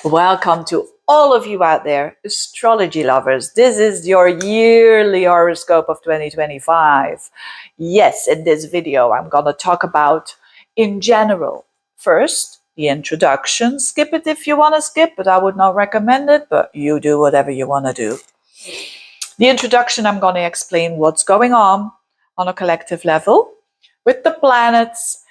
Welcome to all of you out there, astrology lovers. This is your yearly horoscope of 2025. Yes, in this video, I'm going to talk about, in general, first, the introduction. Skip it if you want to skip, but I would not recommend it, but you do whatever you want to do. The introduction, I'm going to explain what's going on a collective level with the planets.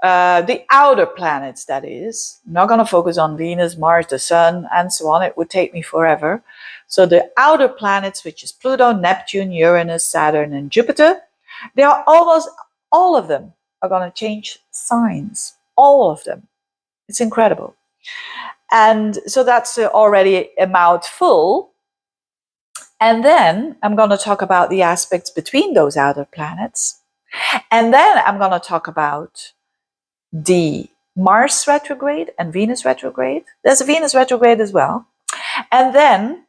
The outer planets, that is. I'm not going to focus on Venus, Mars, the Sun, and so on. It would take me forever. So the outer planets, which is Pluto, Neptune, Uranus, Saturn, and Jupiter, they are almost all of them are going to change signs. All of them. It's incredible. And so that's already a mouthful. And then I'm going to talk about the aspects between those outer planets. And then I'm going to talk about the Mars retrograde and Venus retrograde. There's a Venus retrograde as well. And then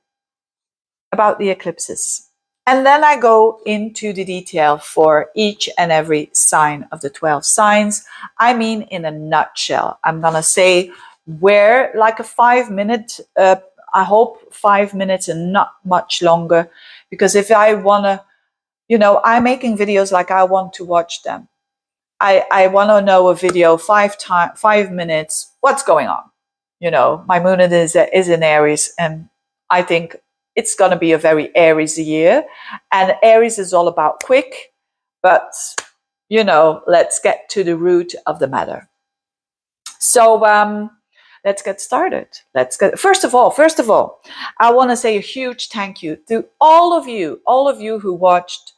about the eclipses. And then I go into the detail for each and every sign of the 12 signs. I mean, in a nutshell, I'm going to say where, like a 5-minute, I hope 5 minutes and not much longer, because if I want to, I'm making videos like I want to watch them. I want to know a video 5 minutes. What's going on? My moon is in Aries, and I think it's going to be a very Aries year. And Aries is all about quick, but let's get to the root of the matter. So let's get started. First of all, I want to say a huge thank you to all of you who watched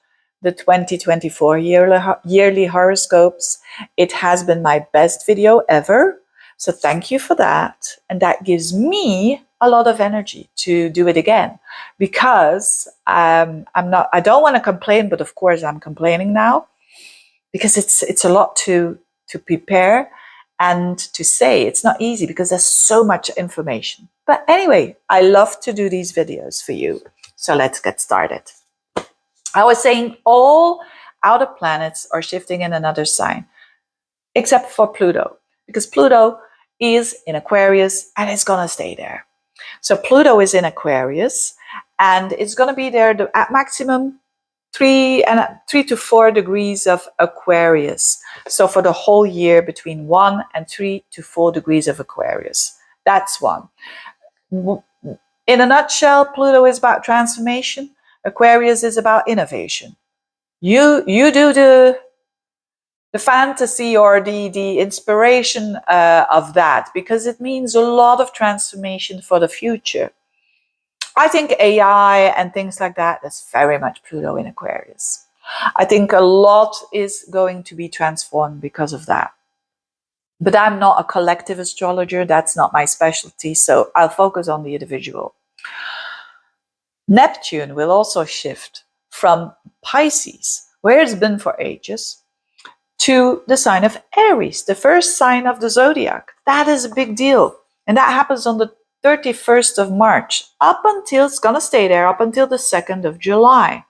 the 2024 yearly horoscopes. It has been my best video ever. So thank you for that. And that gives me a lot of energy to do it again, because I don't want to complain, but of course I'm complaining now, because it's a lot to prepare and to say. It's not easy because there's so much information. But anyway, I love to do these videos for you. So let's get started. I was saying all outer planets are shifting in another sign, except for Pluto, because Pluto is in Aquarius and it's going to stay there. So Pluto is in Aquarius and it's going to be there at maximum 3 to 4 degrees of Aquarius. So for the whole year, between 1 and 3 to 4 degrees of Aquarius. That's one. In a nutshell, Pluto is about transformation. Aquarius is about innovation. You do the fantasy or the inspiration of that, because it means a lot of transformation for the future. I think AI and things like that, that's very much Pluto in Aquarius. I think a lot is going to be transformed because of that. But I'm not a collective astrologer. That's not my specialty. So I'll focus on the individual. Neptune will also shift from Pisces, where it's been for ages, to the sign of Aries, the first sign of the zodiac. That is a big deal. And that happens on the 31st of March, it's going to stay there up until the 2nd of July.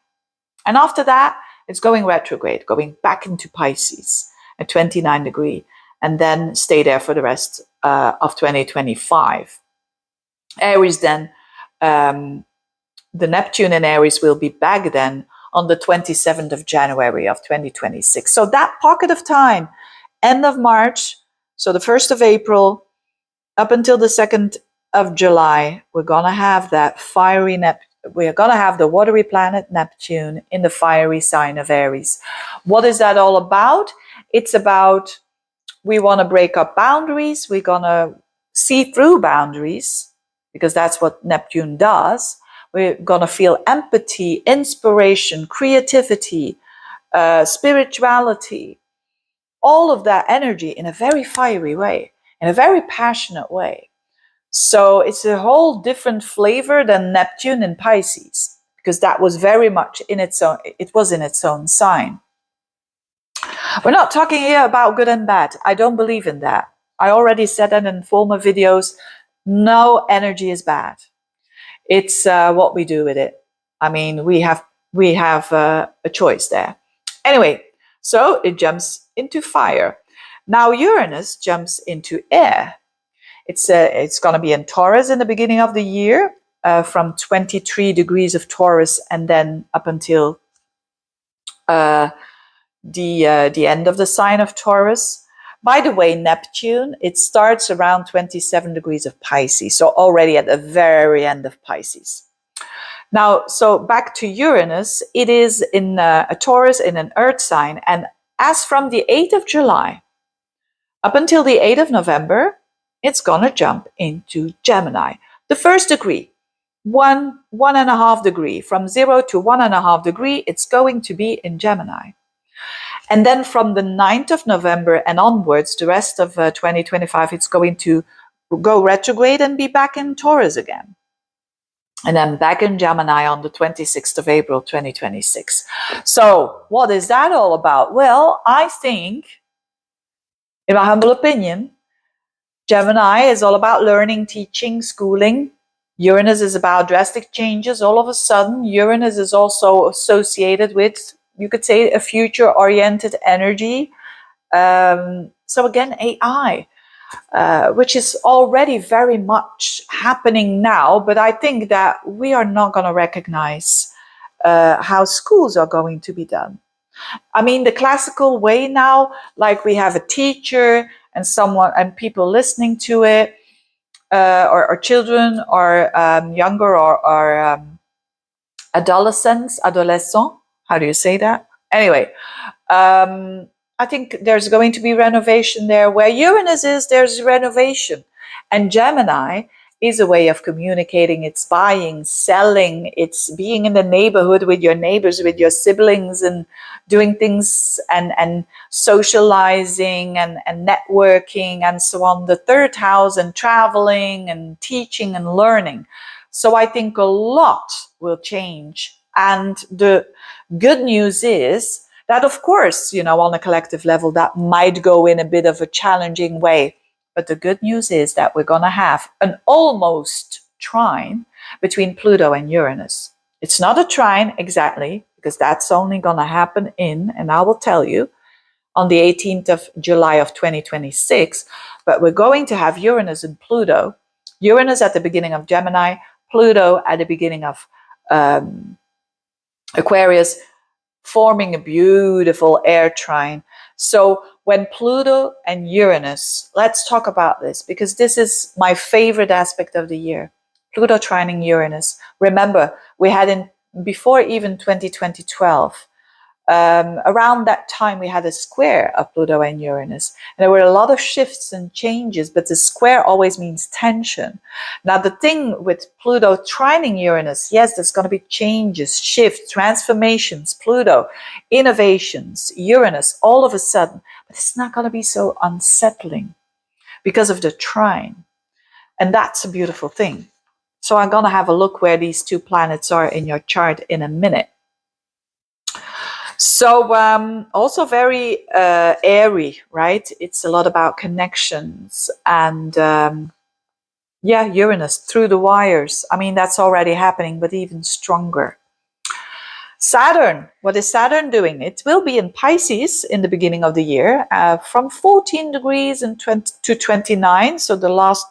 And after that, it's going retrograde, going back into Pisces at 29 degrees, and then stay there for the rest of 2025. Aries then, the Neptune in Aries will be back then on the 27th of January of 2026. So that pocket of time, end of March, so the 1st of April, up until the 2nd of July, we're going to have that we're going to have the watery planet Neptune in the fiery sign of Aries. What is that all about? It's about, we want to break up boundaries. We're going to see through boundaries, because that's what Neptune does. We're going to feel empathy, inspiration, creativity, spirituality, all of that energy in a very fiery way, in a very passionate way. So it's a whole different flavor than Neptune in Pisces, because that was very much in its own sign. We're not talking here about good and bad. I don't believe in that. I already said that in former videos. No energy is bad. It's what we do with it. I mean, we have a choice there. Anyway, so it jumps into fire. Now Uranus jumps into air. It's going to be in Taurus in the beginning of the year, from 23 degrees of Taurus, and then up until the end of the sign of Taurus. By the way, Neptune, it starts around 27 degrees of Pisces, so already at the very end of Pisces. Now, so back to Uranus, it is in a Taurus in an earth sign, and as from the 8th of July up until the 8th of November, it's going to jump into Gemini. The first degree, 1.5 degree, from 0 to 1.5 degree, it's going to be in Gemini. And then from the 9th of November and onwards, the rest of 2025, it's going to go retrograde and be back in Taurus again. And then back in Gemini on the 26th of April, 2026. So what is that all about? Well, I think, in my humble opinion, Gemini is all about learning, teaching, schooling. Uranus is about drastic changes. All of a sudden, Uranus is also associated with, you could say, a future-oriented energy. So again, AI, which is already very much happening now, but I think that we are not going to recognize how schools are going to be done. I mean, the classical way now, like we have a teacher and someone and people listening to it, or children, or younger, or adolescents, how do you say that? Anyway, I think there's going to be renovation there. Where Uranus is, there's renovation. And Gemini is a way of communicating. It's buying, selling, it's being in the neighborhood with your neighbors, with your siblings, and doing things and socializing and networking and so on. The third house, and traveling and teaching and learning. So I think a lot will change. And the good news is that, of course, you know, on a collective level, that might go in a bit of a challenging way. But the good news is that we're going to have an almost trine between Pluto and Uranus. It's not a trine exactly, because that's only going to happen and I will tell you, on the 18th of July of 2026. But we're going to have Uranus and Pluto. Uranus at the beginning of Gemini, Pluto at the beginning of Aquarius, forming a beautiful air trine. So when Pluto and Uranus, let's talk about this, because this is my favorite aspect of the year. Pluto trining Uranus. Remember, we had before even 2012, around that time we had a square of Pluto and Uranus. And there were a lot of shifts and changes, but the square always means tension. Now the thing with Pluto trining Uranus, yes, there's going to be changes, shifts, transformations, Pluto, innovations, Uranus, all of a sudden, but it's not going to be so unsettling because of the trine. And that's a beautiful thing. So I'm going to have a look where these two planets are in your chart in a minute. So also very airy, right? It's a lot about connections and Uranus through the wires. I mean, that's already happening, but even stronger. Saturn, what is Saturn doing? It will be in Pisces in the beginning of the year, from 14 degrees to 29. So the last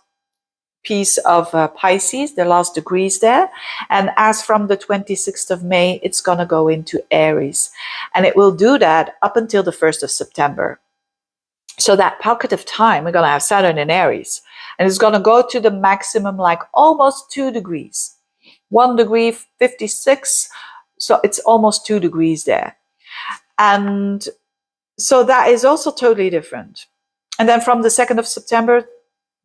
piece of Pisces, the last degrees there. And as from the 26th of May, it's going to go into Aries. And it will do that up until the 1st of September. So that pocket of time, we're going to have Saturn in Aries. And it's going to go to the maximum, like almost 2 degrees. 1 degree, 56. So it's almost 2 degrees there. And so that is also totally different. And then from the 2nd of September,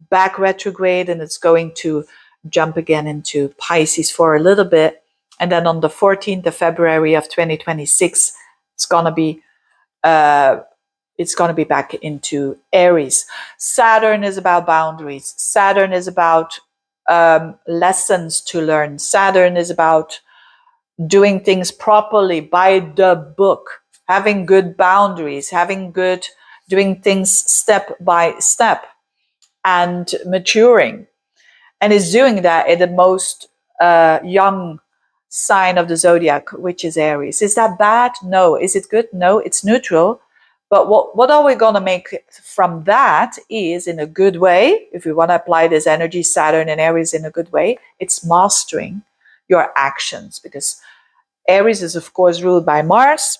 back retrograde, and it's going to jump again into Pisces for a little bit. And then on the 14th of February of 2026, it's going to be back into Aries. Saturn is about boundaries. Saturn is about lessons to learn. Saturn is about doing things properly by the book, having good boundaries, doing things step by step, and maturing. And is doing that in the most young sign of the zodiac, which is Aries. Is that bad? No. Is it good? No, it's neutral. But what are we going to make from that is, in a good way, if we want to apply this energy, Saturn and Aries in a good way, it's mastering your actions, because Aries is, of course, ruled by Mars.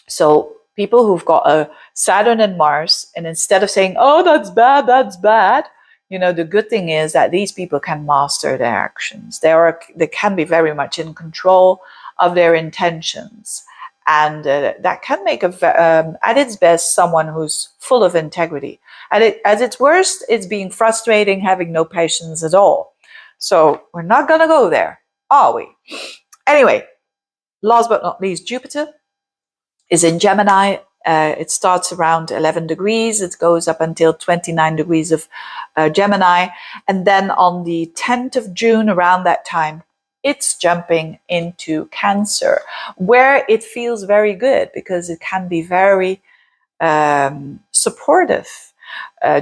So people who've got a Saturn and Mars, and instead of saying, oh, that's bad, you know, the good thing is that these people can master their actions. They can be very much in control of their intentions. And that can make, at its best, someone who's full of integrity. At its worst, it's being frustrating, having no patience at all. So we're not going to go there, are we? Anyway, last but not least, Jupiter is in Gemini. It starts around 11 degrees. It goes up until 29 degrees of Gemini. And then on the 10th of June, around that time, it's jumping into Cancer, where it feels very good because it can be very supportive.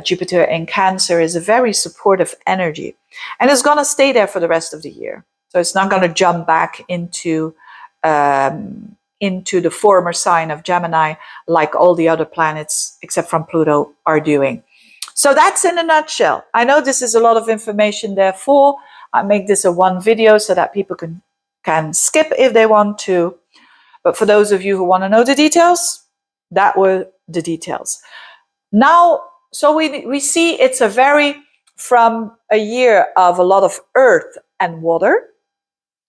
Jupiter in Cancer is a very supportive energy, and it's going to stay there for the rest of the year. So it's not going to jump back into the former sign of Gemini like all the other planets, except from Pluto, are doing. So that's in a nutshell. I know this is a lot of information, therefore I make this a one video so that people can skip if they want to. But for those of you who want to know the details, that were the details. Now, so we see it's from a year of a lot of earth and water.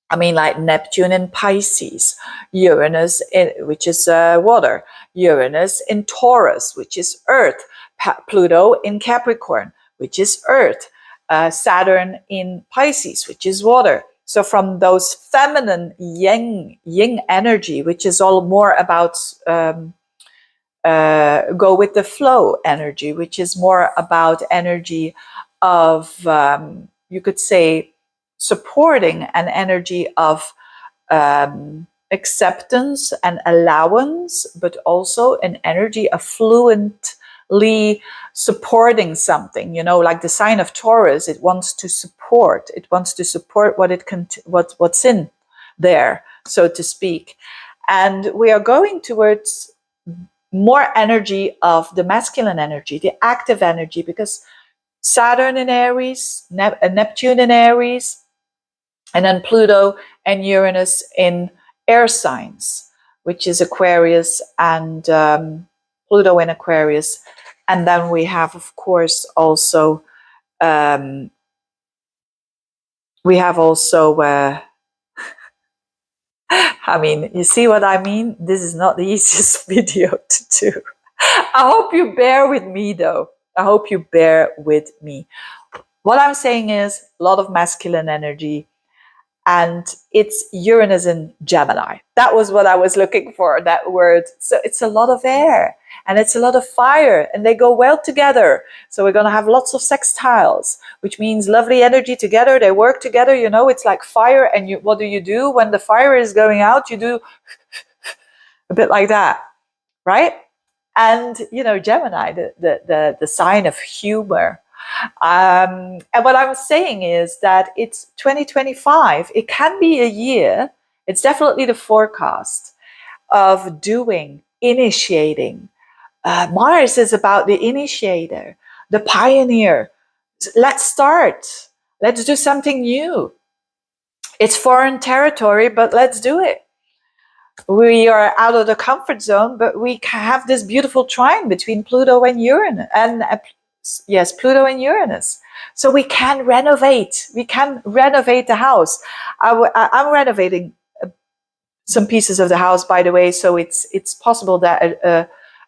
I mean, like Neptune in Pisces, Uranus, which is water, Uranus in Taurus, which is earth, Pluto in Capricorn, which is earth, Saturn in Pisces, which is water. So from those feminine yin energy, which is all more about go with the flow energy, which is more about energy of, you could say, supporting an energy of acceptance and allowance, but also an energy of fluently supporting something. You know, like the sign of Taurus, it wants to support. It wants to support what's in there, so to speak. And we are going towards more energy of the masculine energy, the active energy, because Saturn in Aries, Neptune in Aries, and then Pluto and Uranus in air signs, which is Aquarius, and Pluto in Aquarius. And then we have, of course, also, I mean, you see what I mean? This is not the easiest video to do. I hope you bear with me, though. I hope you bear with me. What I'm saying is a lot of masculine energy, and it's Uranus in Gemini. That was what I was looking for, that word. So it's a lot of air and it's a lot of fire, and they go well together. So we're going to have lots of sextiles, which means lovely energy together. They work together. You know, it's like fire. And what do? When the fire is going out, you do a bit like that, right? And, you know, Gemini, the sign of humor. And what I'm saying is that it's 2025. It can be a year. It's definitely the forecast of doing, initiating. Mars is about the initiator, the pioneer. Let's start. Let's do something new. It's foreign territory, but let's do it. We are out of the comfort zone, but we have this beautiful trine between Pluto and Uranus, and yes, Pluto and Uranus. So we can renovate. We can renovate the house. I'm renovating some pieces of the house, by the way. So it's possible that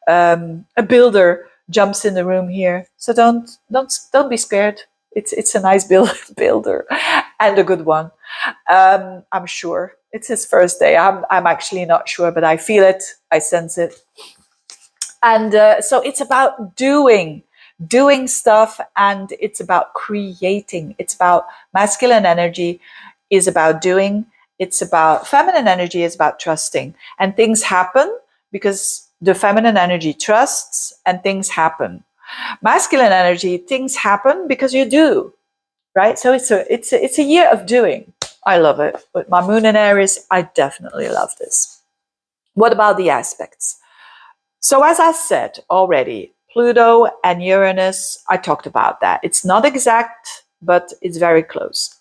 a builder jumps in the room here. So don't be scared. It's a nice builder, and a good one. I'm sure. It's his first day. I'm actually not sure, but I feel it. I sense it. And so it's about doing stuff, and it's about creating. It's about masculine energy is about doing. It's about feminine energy is about trusting. And things happen because the feminine energy trusts, and things happen. Masculine energy, things happen because you do, right? So it's a year of doing. I love it. With my moon in Aries, I definitely love this. What about the aspects? So as I said already, Pluto and Uranus, I talked about that. It's not exact, but it's very close.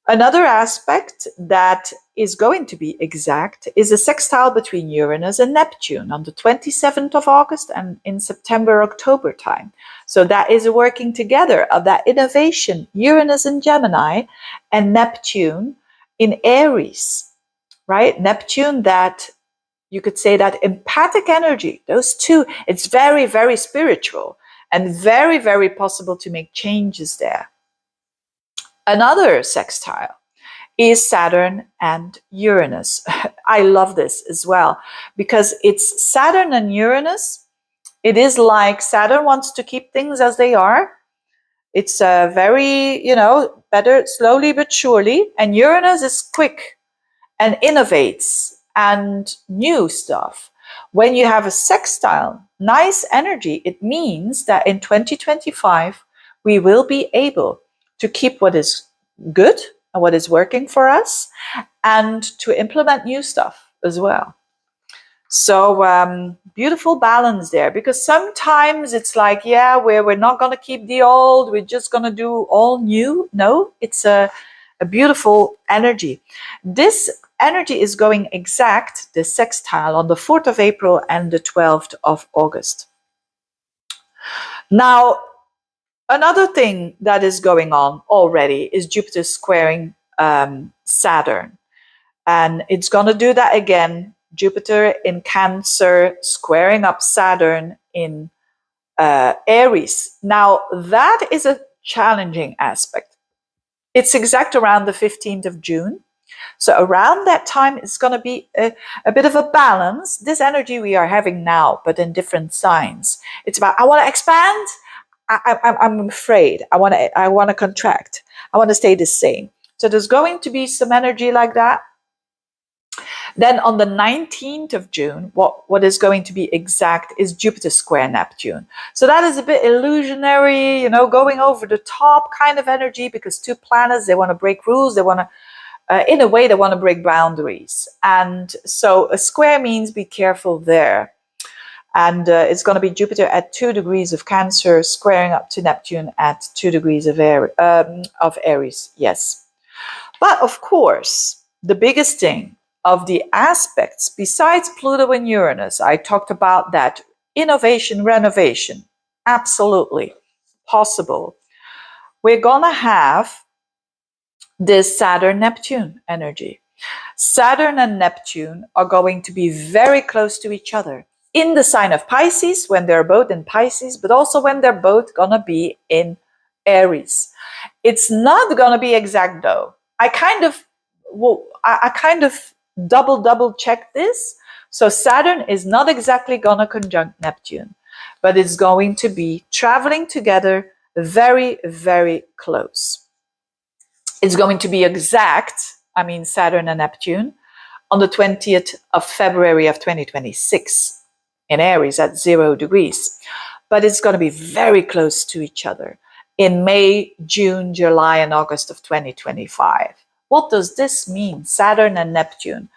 Another aspect that is going to be exact is a sextile between Uranus and Neptune on the 27th of August and in September, October time. So that is a working together of that innovation, Uranus in Gemini and Neptune in Aries, right? Neptune, that you could say that empathic energy, those two, it's very, very spiritual and very, very possible to make changes there. Another sextile is Saturn and Uranus. I love this as well because it's Saturn and Uranus. It is like Saturn wants to keep things as they are. It's very, better slowly but surely. And Uranus is quick and innovates and new stuff. When you have a sextile, nice energy, it means that in 2025, we will be able to keep what is good and what is working for us and to implement new stuff as well. So beautiful balance there, because sometimes it's like, yeah, we're not going to keep the old, we're just going to do all new. No, it's a beautiful energy. This energy is going exact, the sextile, on the 4th of April and the 12th of August. Now, another thing that is going on already is Jupiter squaring Saturn. And it's going to do that again. Jupiter in Cancer squaring up Saturn in Aries. Now, that is a challenging aspect. It's exact around the 15th of June. So around that time, it's going to be a bit of a balance. This energy we are having now, but in different signs. It's about, I want to expand. I'm afraid. I want to contract. I want to stay the same. So there's going to be some energy like that. Then on the 19th of June, what is going to be exact is Jupiter square Neptune. So that is a bit illusionary, going over the top kind of energy, because two planets, they want to break rules. They want to, in a way, they want to break boundaries. And so a square means be careful there. And it's going to be Jupiter at 2 degrees of Cancer, squaring up to Neptune at 2 degrees of Aries. Yes. But of course, the biggest thing of the aspects, besides Pluto and Uranus, I talked about that. Innovation, renovation, absolutely possible. We're going to have this Saturn-Neptune energy. Saturn and Neptune are going to be very close to each other in the sign of Pisces, when they're both in Pisces, but also when they're both going to be in Aries. It's not going to be exact, though. I kind of double check this. So Saturn is not exactly going to conjunct Neptune, but it's going to be traveling together very, very close. It's going to be exact, Saturn and Neptune, on the 20th of February of 2026 in Aries at 0 degrees. But it's going to be very close to each other in May, June, July, and August of 2025. What does this mean, Saturn and Neptune?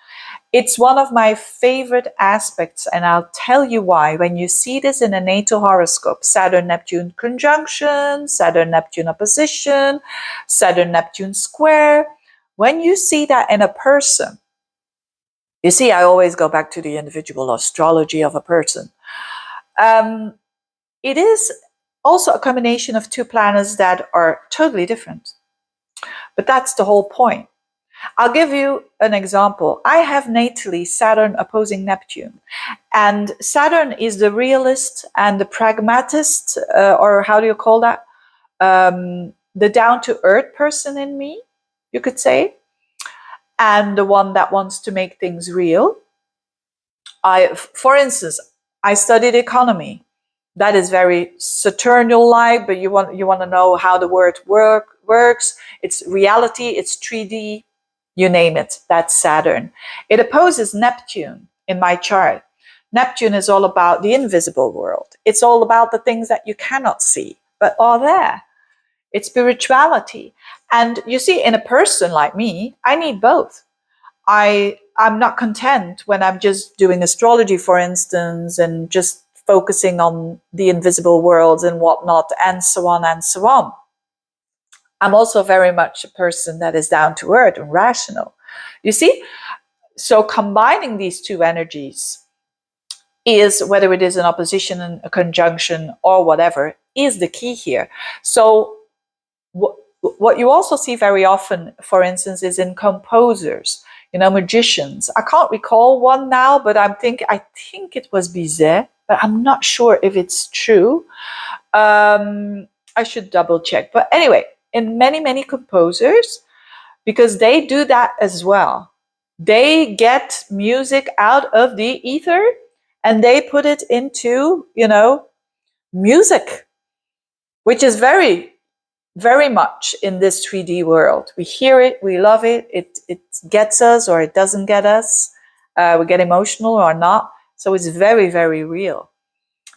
It's one of my favorite aspects, and I'll tell you why. When you see this in a natal horoscope, Saturn-Neptune conjunction, Saturn-Neptune opposition, Saturn-Neptune square, when you see that in a person, you see, I always go back to the individual astrology of a person. It is also a combination of two planets that are totally different. But that's the whole point. I'll give you an example. I have natally Saturn opposing Neptune. And Saturn is the realist and the pragmatist, or how do you call that? The down-to-earth person in me, you could say. And the one that wants to make things real. For instance, I studied economy. That is very Saturnal-like, but you want to know how the word works. It's reality, it's 3D, you name it. That's Saturn. It opposes Neptune in my chart. Neptune is all about the invisible world. It's all about the things that you cannot see, but are there. It's spirituality. And you see, in a person like me, I need both. I'm not content when I'm just doing astrology, for instance, and just focusing on the invisible worlds and whatnot, and so on and so on. I'm also very much a person that is down to earth and rational. You see? So combining these two energies is, whether it is an opposition, a conjunction, or whatever, is the key here. So what you also see very often, for instance, is in composers, magicians. I can't recall one now, but I think it was Bizet, but I'm not sure if it's true. I should double check. But anyway, in many composers, because they do that as well. They get music out of the ether and they put it into, music, which is very, very much in this 3D world. We hear it, we love it, it gets us or it doesn't get us. We get emotional or not. So it's very, very real.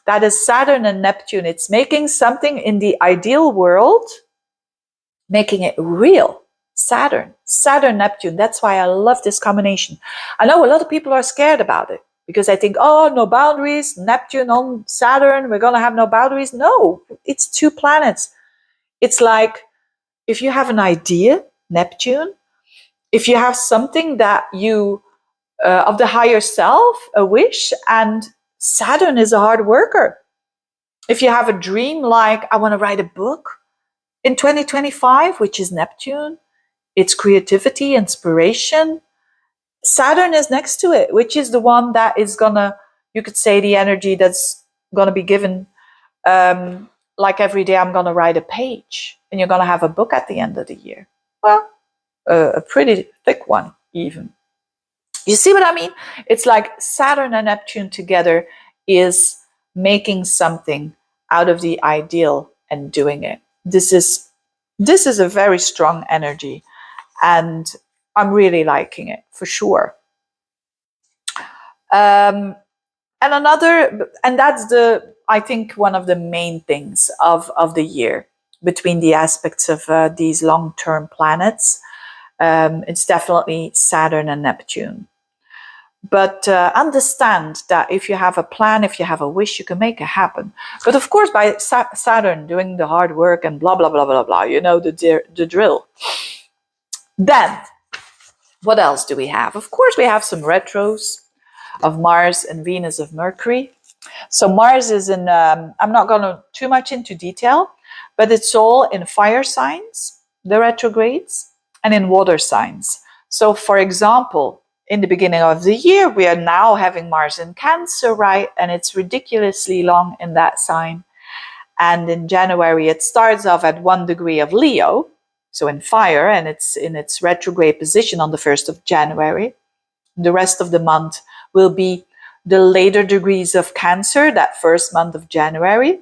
That is Saturn and Neptune. It's making something in the ideal world, making it real. Saturn, Neptune. That's why I love this combination. I know a lot of people are scared about it because I think, oh, no boundaries, Neptune on Saturn, we're going to have no boundaries. No, it's two planets. It's like if you have an idea, Neptune, if you have something that you, of the higher self, a wish, and Saturn is a hard worker. If you have a dream like, I want to write a book in 2025, which is Neptune, it's creativity, inspiration. Saturn is next to it, which is the one that is gonna, you could say, the energy that's gonna be given. Like every day I'm gonna write a page and you're gonna have a book at the end of the year. Well, a pretty thick one even. You see what I mean? It's like Saturn and Neptune together is making something out of the ideal and doing it. This is a very strong energy. And I'm really liking it for sure. And that's I think one of the main things of the year between the aspects of these long-term planets. It's definitely Saturn and Neptune. But understand that if you have a plan, if you have a wish, you can make it happen. But of course, by Saturn doing the hard work and blah, blah, blah, blah, blah, the drill. Then, what else do we have? Of course, we have some retros of Mars and Venus of Mercury. So Mars is in, I'm not going to too much into detail, but it's all in fire signs, the retrogrades, and in water signs. So for example, in the beginning of the year, we are now having Mars in Cancer, right? And it's ridiculously long in that sign. And in January, it starts off at 1 degree of Leo, so in fire, and it's in its retrograde position on the 1st of January. The rest of the month will be the later degrees of Cancer, that first month of January.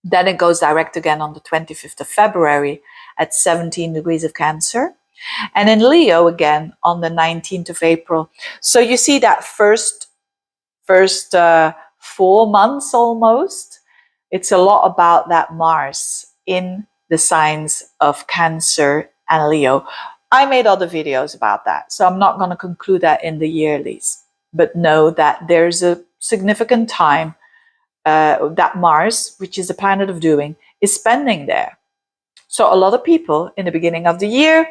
Then it goes direct again on the 25th of February at 17 degrees of Cancer. And in Leo again on the 19th of April. So you see that first 4 months almost, it's a lot about that Mars in the signs of Cancer and Leo. I made other videos about that, so I'm not going to conclude that in the yearlies. But know that there's a significant time that Mars, which is the planet of doing, is spending there. So a lot of people in the beginning of the year,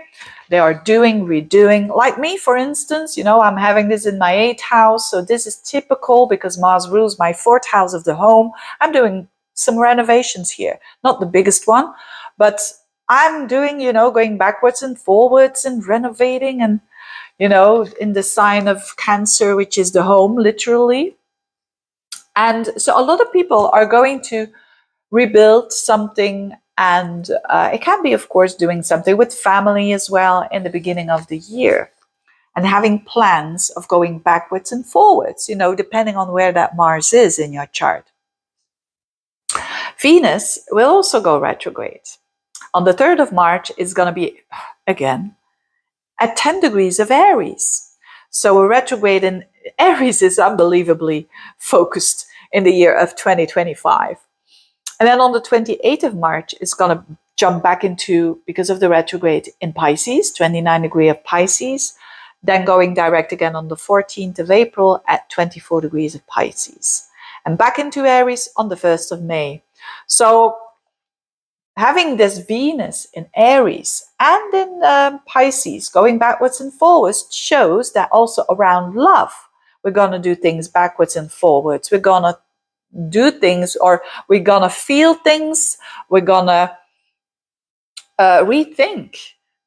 they are doing, redoing. Like me, for instance, I'm having this in my 8th house. So this is typical because Mars rules my 4th house of the home. I'm doing some renovations here. Not the biggest one, but I'm doing, going backwards and forwards and renovating and, in the sign of Cancer, which is the home, literally. And so a lot of people are going to rebuild something, and it can be, of course, doing something with family as well in the beginning of the year and having plans of going backwards and forwards, depending on where that Mars is in your chart. Venus will also go retrograde. On the 3rd of March, it's going to be, again, at 10 degrees of Aries. So a retrograde in Aries is unbelievably focused in the year of 2025. And then on the 28th of March, it's going to jump back into, because of the retrograde, in Pisces, 29 degree of Pisces. then going direct again on the 14th of April at 24 degrees of Pisces. And back into Aries on the 1st of May. So having this Venus in Aries and in Pisces going backwards and forwards shows that also around love, we're going to do things backwards and forwards. We're going to do things, or we're going to feel things. We're going to rethink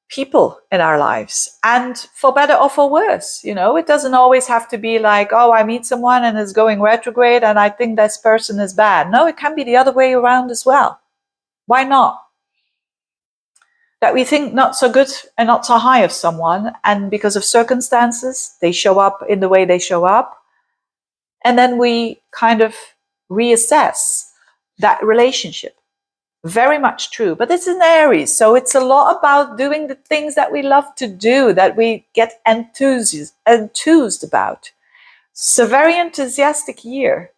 people in our lives, and for better or for worse. You know, it doesn't always have to be like, oh, I meet someone and it's going retrograde and I think this person is bad. No, it can be the other way around as well. Why not? That we think not so good and not so high of someone, and because of circumstances, they show up in the way they show up. And then we kind of reassess that relationship. Very much true. But it's in Aries, so it's a lot about doing the things that we love to do, that we get enthused about. It's a very enthusiastic year,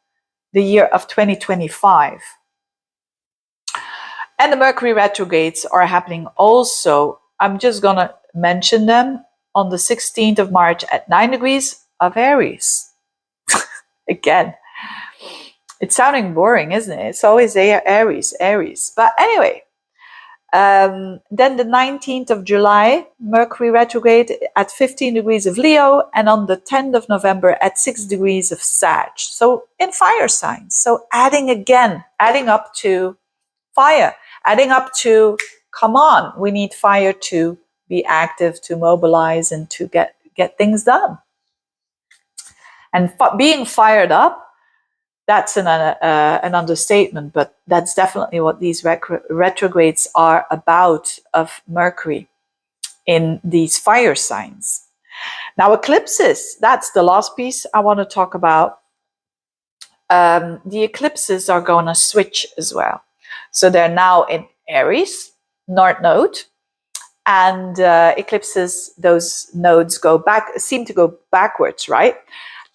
the year of 2025. And the Mercury retrogrades are happening also. I'm just going to mention them on the 16th of March at 9 degrees of Aries. Again, it's sounding boring, isn't it? It's always Aries. But anyway, then the 19th of July, Mercury retrograde at 15 degrees of Leo, and on the 10th of November at 6 degrees of Sag. So in fire signs. So adding up to fire, adding up to, come on, we need fire to be active, to mobilize, and to get things done. And being fired up, that's an understatement, but that's definitely what these retrogrades are about, of Mercury in these fire signs. Now, eclipses, that's the last piece I want to talk about. The eclipses are going to switch as well. So they're now in Aries, North Node, and eclipses, those nodes seem to go backwards, right?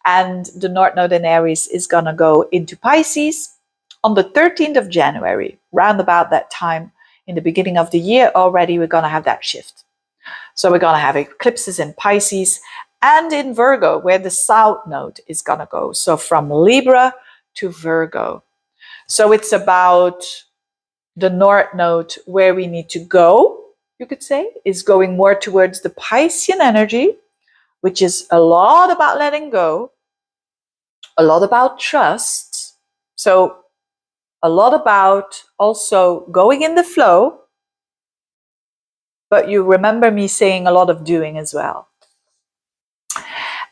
And the North Node in Aries is going to go into Pisces on the 13th of January. Round about that time, in the beginning of the year already, we're going to have that shift. So we're going to have eclipses in Pisces and in Virgo, where the South Node is going to go. So from Libra to Virgo. So it's about the North Node, where we need to go, you could say, is going more towards the Piscean energy, which is a lot about letting go, a lot about trust. So a lot about also going in the flow, but you remember me saying a lot of doing as well.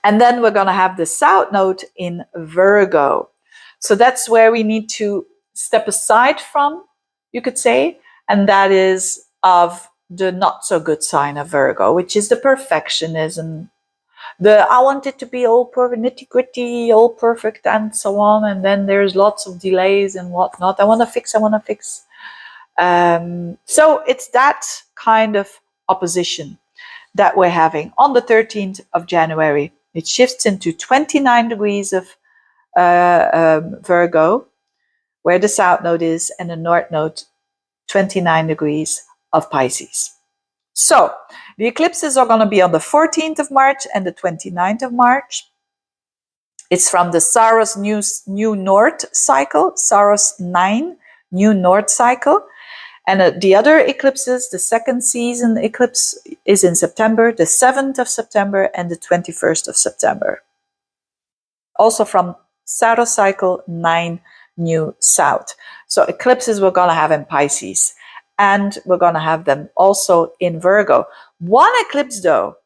And then we're going to have the South Node in Virgo. So that's where we need to step aside from, you could say, and that is of the not so good sign of Virgo, which is the perfectionism, I want it to be all perfect, nitty gritty, all perfect, and so on. And then there's lots of delays and whatnot. I want to fix. So it's that kind of opposition that we're having on the 13th of January. It shifts into 29 degrees of Virgo, where the South Node is, and the North Node, 29 degrees of Pisces. So the eclipses are going to be on the 14th of March and the 29th of March. It's from the Saros new North cycle, Saros 9 new North cycle. And the other eclipses, the second season eclipse, is in September, the 7th of September and the 21st of September. Also from Saros cycle 9 new South. So eclipses we're going to have in Pisces. And we're going to have them also in Virgo. One eclipse, though,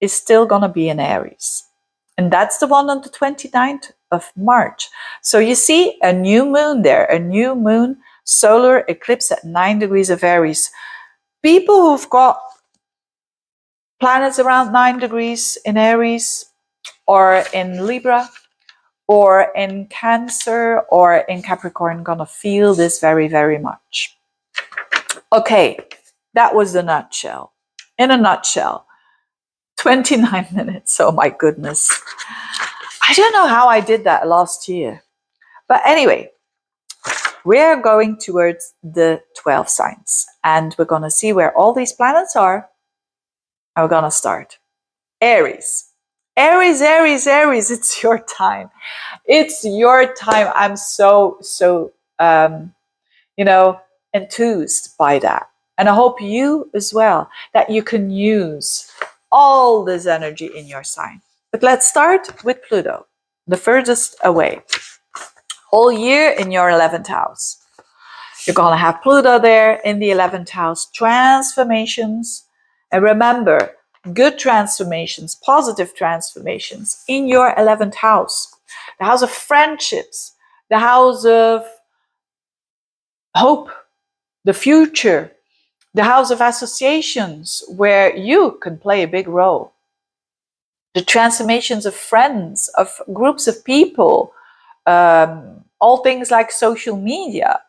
is still going to be in Aries. And that's the one on the 29th of March. So you see a new moon there, a new moon solar eclipse at 9 degrees of Aries. People who've got planets around 9 degrees in Aries, or in Libra, or in Cancer, or in Capricorn, going to feel this very, very much. Okay, that was the nutshell. In a nutshell, 29 minutes. Oh my goodness. I don't know how I did that last year. But anyway, we're going towards the 12 signs. And we're going to see where all these planets are. And we're going to start. Aries. Aries, Aries, Aries, it's your time. It's your time. I'm so enthused by that. And I hope you as well, that you can use all this energy in your sign. But let's start with Pluto, the furthest away. Whole year in your 11th house. You're going to have Pluto there in the 11th house. Transformations. And remember, good transformations, positive transformations in your 11th house. The house of friendships, the house of hope, the future, the house of associations where you can play a big role. The transformations of friends, of groups of people, all things like social media.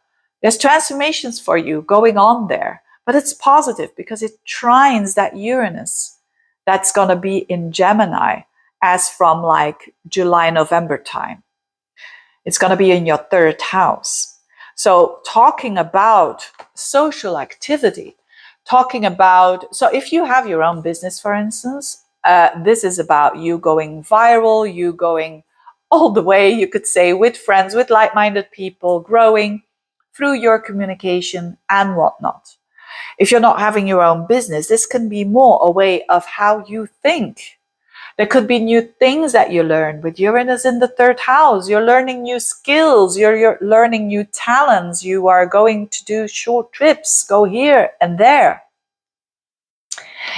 There's transformations for you going on there, but it's positive because it trines that Uranus that's going to be in Gemini as from like July, November time. It's going to be in your 3rd house. So talking about social activity, talking about, so if you have your own business, for instance, this is about you going viral, you going all the way, you could say, with friends, with like-minded people, growing through your communication and whatnot. If you're not having your own business, this can be more a way of how you think. There could be new things that you learn with Uranus in the 3rd house. You're learning new skills. You're learning new talents. You are going to do short trips, go here and there.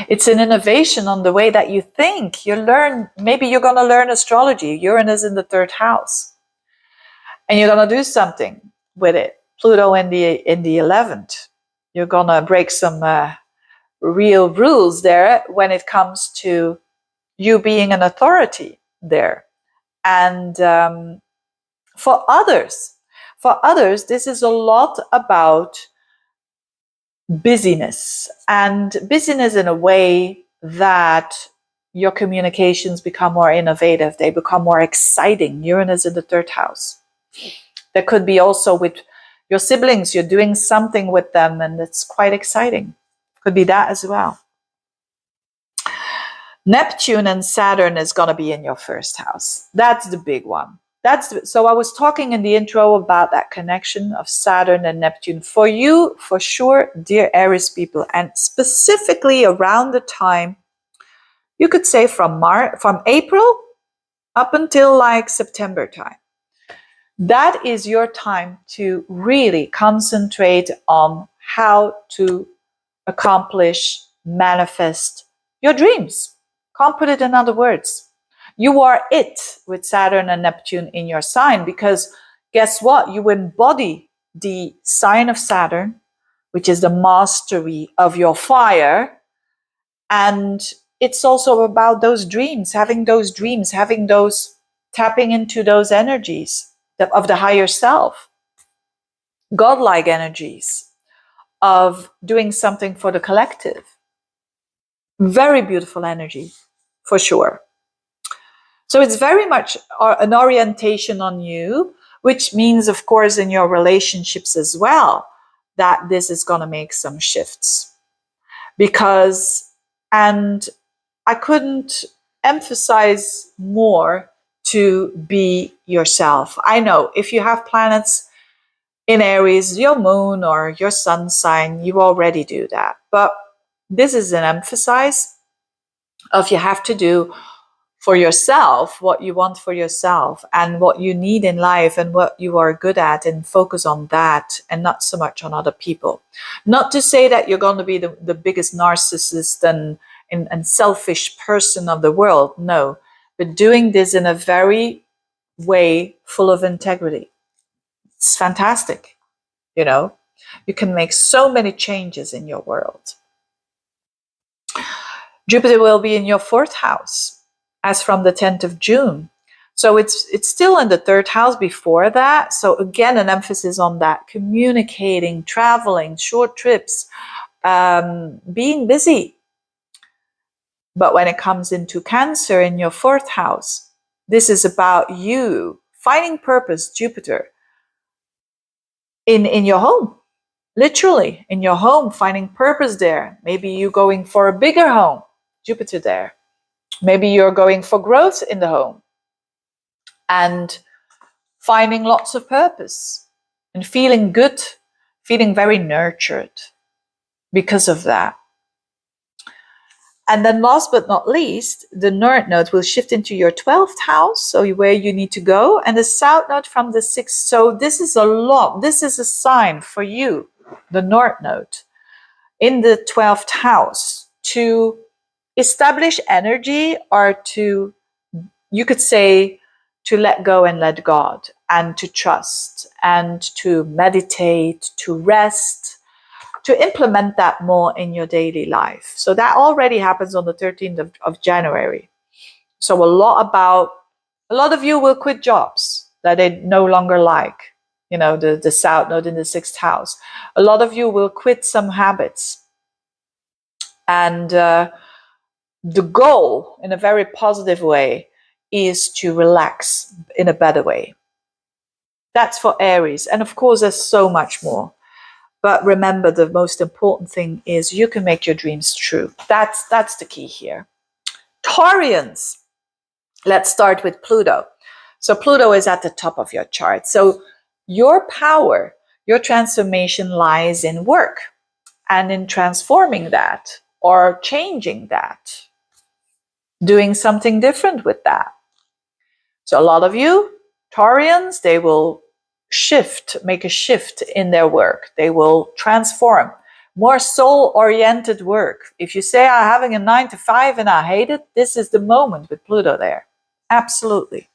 It's an innovation on the way that you think. Maybe you're going to learn astrology. Uranus in the 3rd house. And you're going to do something with it. Pluto in the 11th. You're going to break some real rules there when it comes to you being an authority there. And for others, this is a lot about busyness, and busyness in a way that your communications become more innovative, they become more exciting. Uranus in the 3rd house. There could be also with your siblings, you're doing something with them and it's quite exciting. Could be that as well. Neptune and Saturn is going to be in your 1st house. That's the big one. So I was talking in the intro about that connection of Saturn and Neptune. For you, for sure, dear Aries people, and specifically around the time, you could say from April up until like September time. That is your time to really concentrate on how to accomplish, manifest your dreams. Can't put it in other words. You are it with Saturn and Neptune in your sign, because guess what? You embody the sign of Saturn, which is the mastery of your fire. And it's also about those dreams, tapping into those energies of the higher self, godlike energies of doing something for the collective. Very beautiful energy, for sure. So it's very much an orientation on you, which means, of course, in your relationships as well, that this is going to make some shifts. And I couldn't emphasize more to be yourself. I know if you have planets in Aries, your moon or your sun sign, you already do that. But this is an emphasis of you have to do for yourself what you want for yourself and what you need in life and what you are good at, and focus on that and not so much on other people. Not to say that you're going to be the biggest narcissist and selfish person of the world, no, but doing this in a very way full of integrity. It's fantastic. You can make so many changes in your world. Jupiter will be in your 4th house as from the 10th of June. So it's still in the 3rd house before that. So again, an emphasis on that, communicating, traveling, short trips, being busy. But when it comes into Cancer in your 4th house, this is about you finding purpose, Jupiter, in your home. Literally, in your home, finding purpose there. Maybe you going for a bigger home, Jupiter there. Maybe you're going for growth in the home and finding lots of purpose and feeling good, feeling very nurtured because of that. And then last but not least, the North Node will shift into your 12th house, so where you need to go, and the South Node from the 6th. So this is a lot. This is a sign for you, the North Node, in the 12th house to establish energy, or to, you could say, to let go and let God, and to trust, and to meditate, to rest, to implement that more in your daily life. So that already happens on the 13th of January. So a lot of you will quit jobs that they no longer like, the South Node in the 6th house. A lot of you will quit some habits. And the goal, in a very positive way, is to relax in a better way. That's for Aries. And of course, there's so much more. But remember, the most important thing is you can make your dreams true. That's the key here. Taurians. Let's start with Pluto. So Pluto is at the top of your chart. So your power, your transformation lies in work and in transforming that or changing that, doing something different with that. So a lot of you, Taurians, they will make a shift in their work. They will transform. More soul-oriented work. If you say, I'm having a 9 to 5 and I hate it, this is the moment with Pluto there. Absolutely.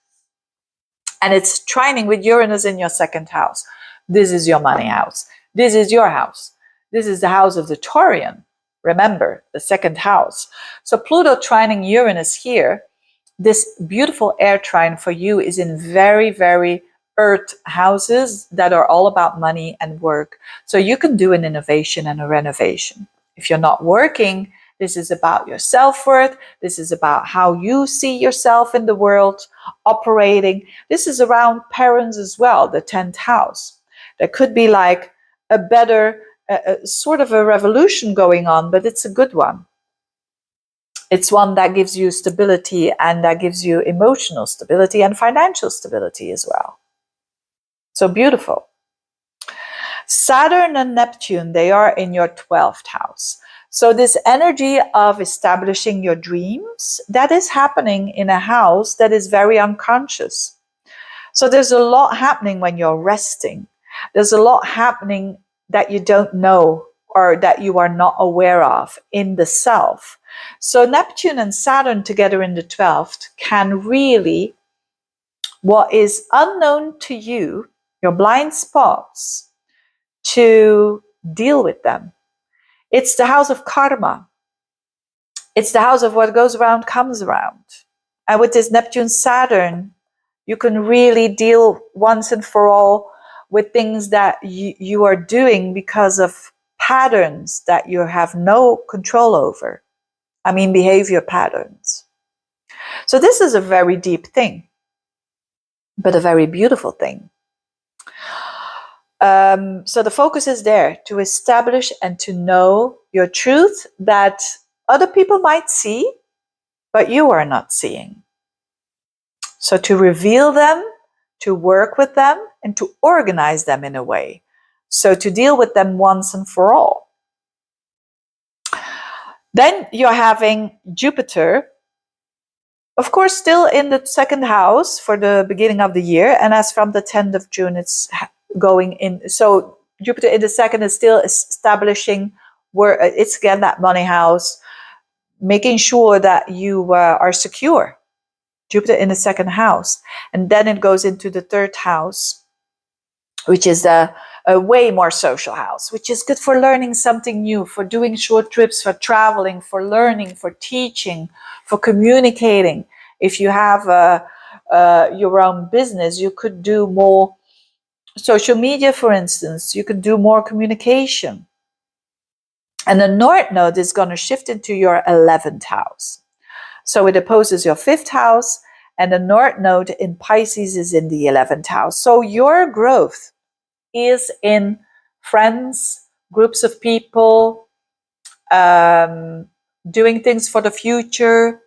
And it's trining with Uranus in your 2nd house. This is your money house. This is your house. This is the house of the Taurian. Remember, the 2nd house. So Pluto trining Uranus here, this beautiful air trine for you is in very, very earth houses that are all about money and work. So you can do an innovation and a renovation. If you're not working, this is about your self-worth. This is about how you see yourself in the world operating. This is around parents as well, the 10th house. There could be like a better sort of a revolution going on, but it's a good one. It's one that gives you stability, and that gives you emotional stability and financial stability as well. So beautiful. Saturn and Neptune, they are in your 12th house. So this energy of establishing your dreams, that is happening in a house that is very unconscious. So there's a lot happening when you're resting. There's a lot happening that you don't know or that you are not aware of in the self. So Neptune and Saturn together in the 12th can really, what is unknown to you, your blind spots, to deal with them. It's the house of karma. It's the house of what goes around comes around. And with this Neptune Saturn, you can really deal once and for all with things that you are doing because of patterns that you have no control over. I mean, behavior patterns. So this is a very deep thing, but a very beautiful thing. So the focus is there to establish and to know your truth that other people might see, but you are not seeing. So to reveal them, to work with them, and to organize them in a way. So to deal with them once and for all. Then you're having Jupiter, of course, still in the 2nd house for the beginning of the year. And as from the 10th of June, it's going in. So Jupiter in the 2nd is still establishing where it's again that money house, making sure that you are secure. Jupiter in the 2nd house. And then it goes into the 3rd house, which is a way more social house, which is good for learning something new, for doing short trips, for traveling, for learning, for teaching, for communicating. If you have your own business, you could do more social media, for instance. You could do more communication. And the North Node is going to shift into your 11th house. So it opposes your 5th house, and the North Node in Pisces is in the 11th house. So your growth is in friends, groups of people, doing things for the future,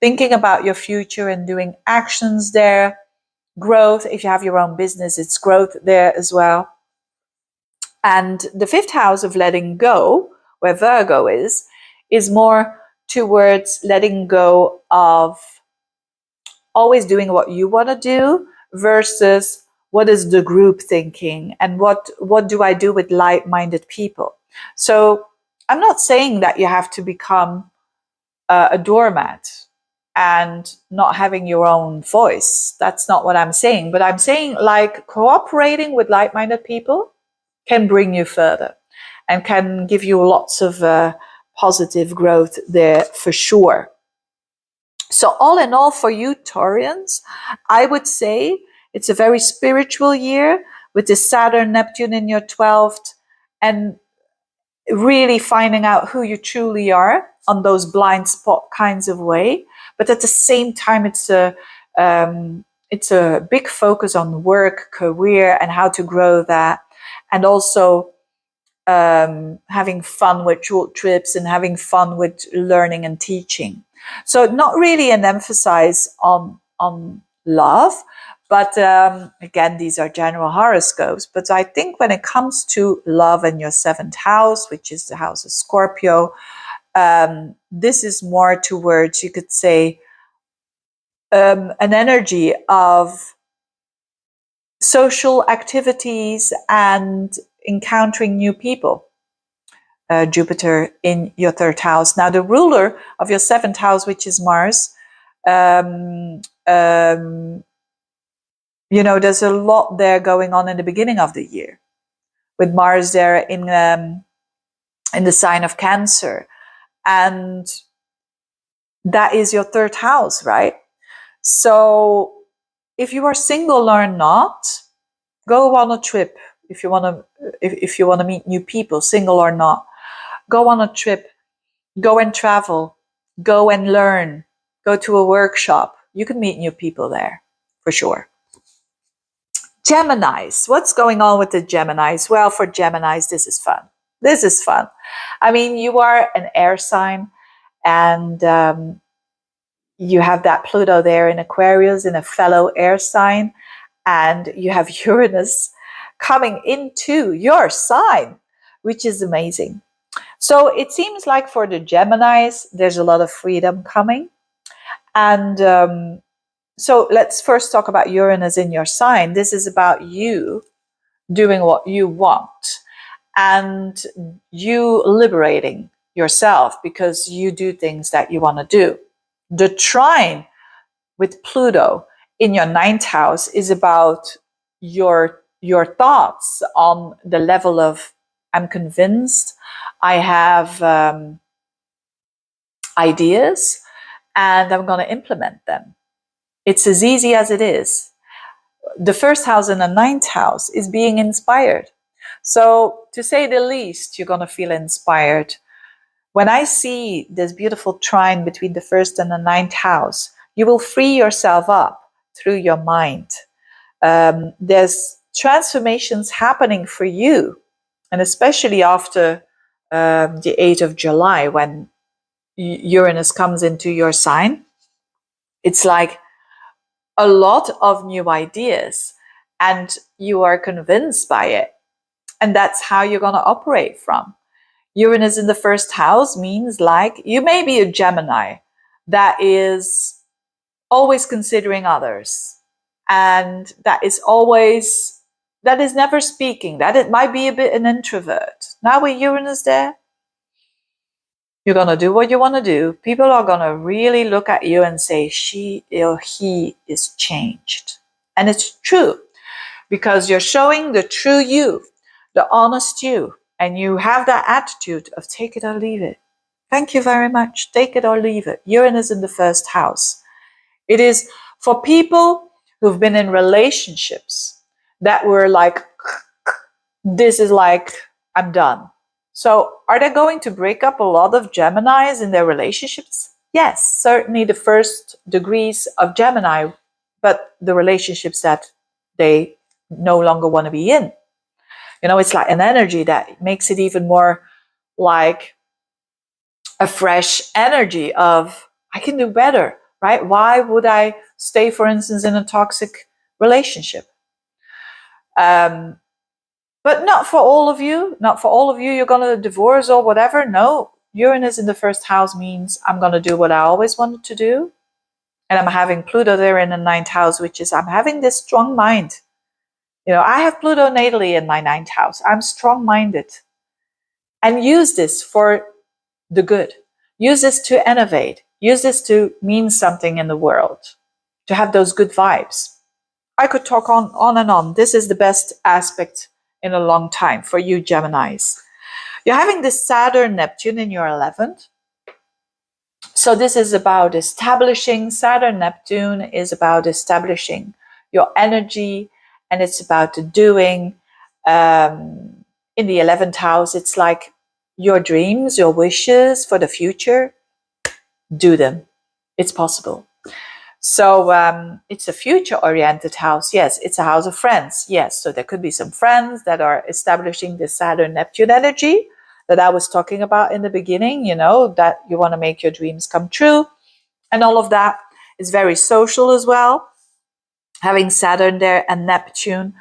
thinking about your future and doing actions there. Growth, if you have your own business, it's growth there as well. And the fifth house of letting go, where Virgo is more towards letting go of always doing what you want to do versus what is the group thinking and what do I do with like-minded people. So I'm not saying that you have to become a doormat and not having your own voice. That's not what I'm saying. But I'm saying like cooperating with like-minded people can bring you further and can give you lots of positive growth there for sure. So all in all, for you Taurians, I would say it's a very spiritual year with the Saturn, Neptune in your 12th, and really finding out who you truly are on those blind spot kinds of way. But at the same time, it's a big focus on work, career, and how to grow that, and also having fun with short trips and having fun with learning and teaching. So not really an emphasis on love, but again, these are general horoscopes. But I think when it comes to love and your seventh house, which is the house of Scorpio, this is more towards, you could say, an energy of social activities and encountering new people. Jupiter in your third house. Now, the ruler of your seventh house, which is Mars, there's a lot there going on in the beginning of the year, with Mars there in the sign of Cancer, and that is your third house, right? So, if you are single or not, go on a trip. If you want to meet new people, single or not, go on a trip, go and travel, go and learn, go to a workshop. You can meet new people there, for sure. Geminis, what's going on with the Geminis? Well, for Geminis, this is fun. This is fun. I mean, you are an air sign, and you have that Pluto there in Aquarius, in a fellow air sign, and you have Uranus coming into your sign, which is amazing. So it seems like for the Geminis, there's a lot of freedom coming. And so let's first talk about Uranus in your sign. This is about you doing what you want and you liberating yourself because you do things that you want to do. The trine with Pluto in your ninth house is about your thoughts on the level of, I'm convinced, I have ideas, and I'm going to implement them. It's as easy as it is. The first house and the ninth house is being inspired. So, to say the least, you're going to feel inspired. When I see this beautiful trine between the first and the ninth house, you will free yourself up through your mind. There's transformations happening for you, and especially after the 8th of July, when Uranus comes into your sign, it's like a lot of new ideas, and you are convinced by it. And that's how you're going to operate from. Uranus in the first house means like you may be a Gemini that is always considering others, and that is never speaking, that it might be a bit an introvert. Now with Uranus there, you're going to do what you want to do. People are going to really look at you and say, she or he is changed. And it's true, because you're showing the true you, the honest you, and you have that attitude of take it or leave it. Thank you very much. Take it or leave it. Uranus in the first house. It is for people who've been in relationships that were like, this is like, I'm done. So are they going to break up a lot of Geminis in their relationships? Yes, certainly the first degrees of Gemini, but the relationships that they no longer want to be in. It's like an energy that makes it even more like a fresh energy of, I can do better. right? Why would I stay, for instance, in a toxic relationship? But not for all of you. Not for all of you. You're going to divorce or whatever. No, Uranus in the first house means I'm going to do what I always wanted to do. And I'm having Pluto there in the ninth house, which is I'm having this strong mind. You know, I have Pluto natally in my ninth house. I'm strong-minded. And use this for the good. Use this to innovate. Use this to mean something in the world. To have those good vibes. I could talk on and on. This is the best aspect in a long time for you Geminis. You're having this Saturn Neptune in your 11th. So this is about establishing, Saturn Neptune is about establishing your energy, and it's about the doing. In the 11th house, it's like your dreams, your wishes for the future, do them. It's possible. So it's a future-oriented house. Yes, it's a house of friends. Yes, so there could be some friends that are establishing the Saturn-Neptune energy that I was talking about in the beginning, you know, that you want to make your dreams come true. And all of that is very social as well, having Saturn there and Neptune.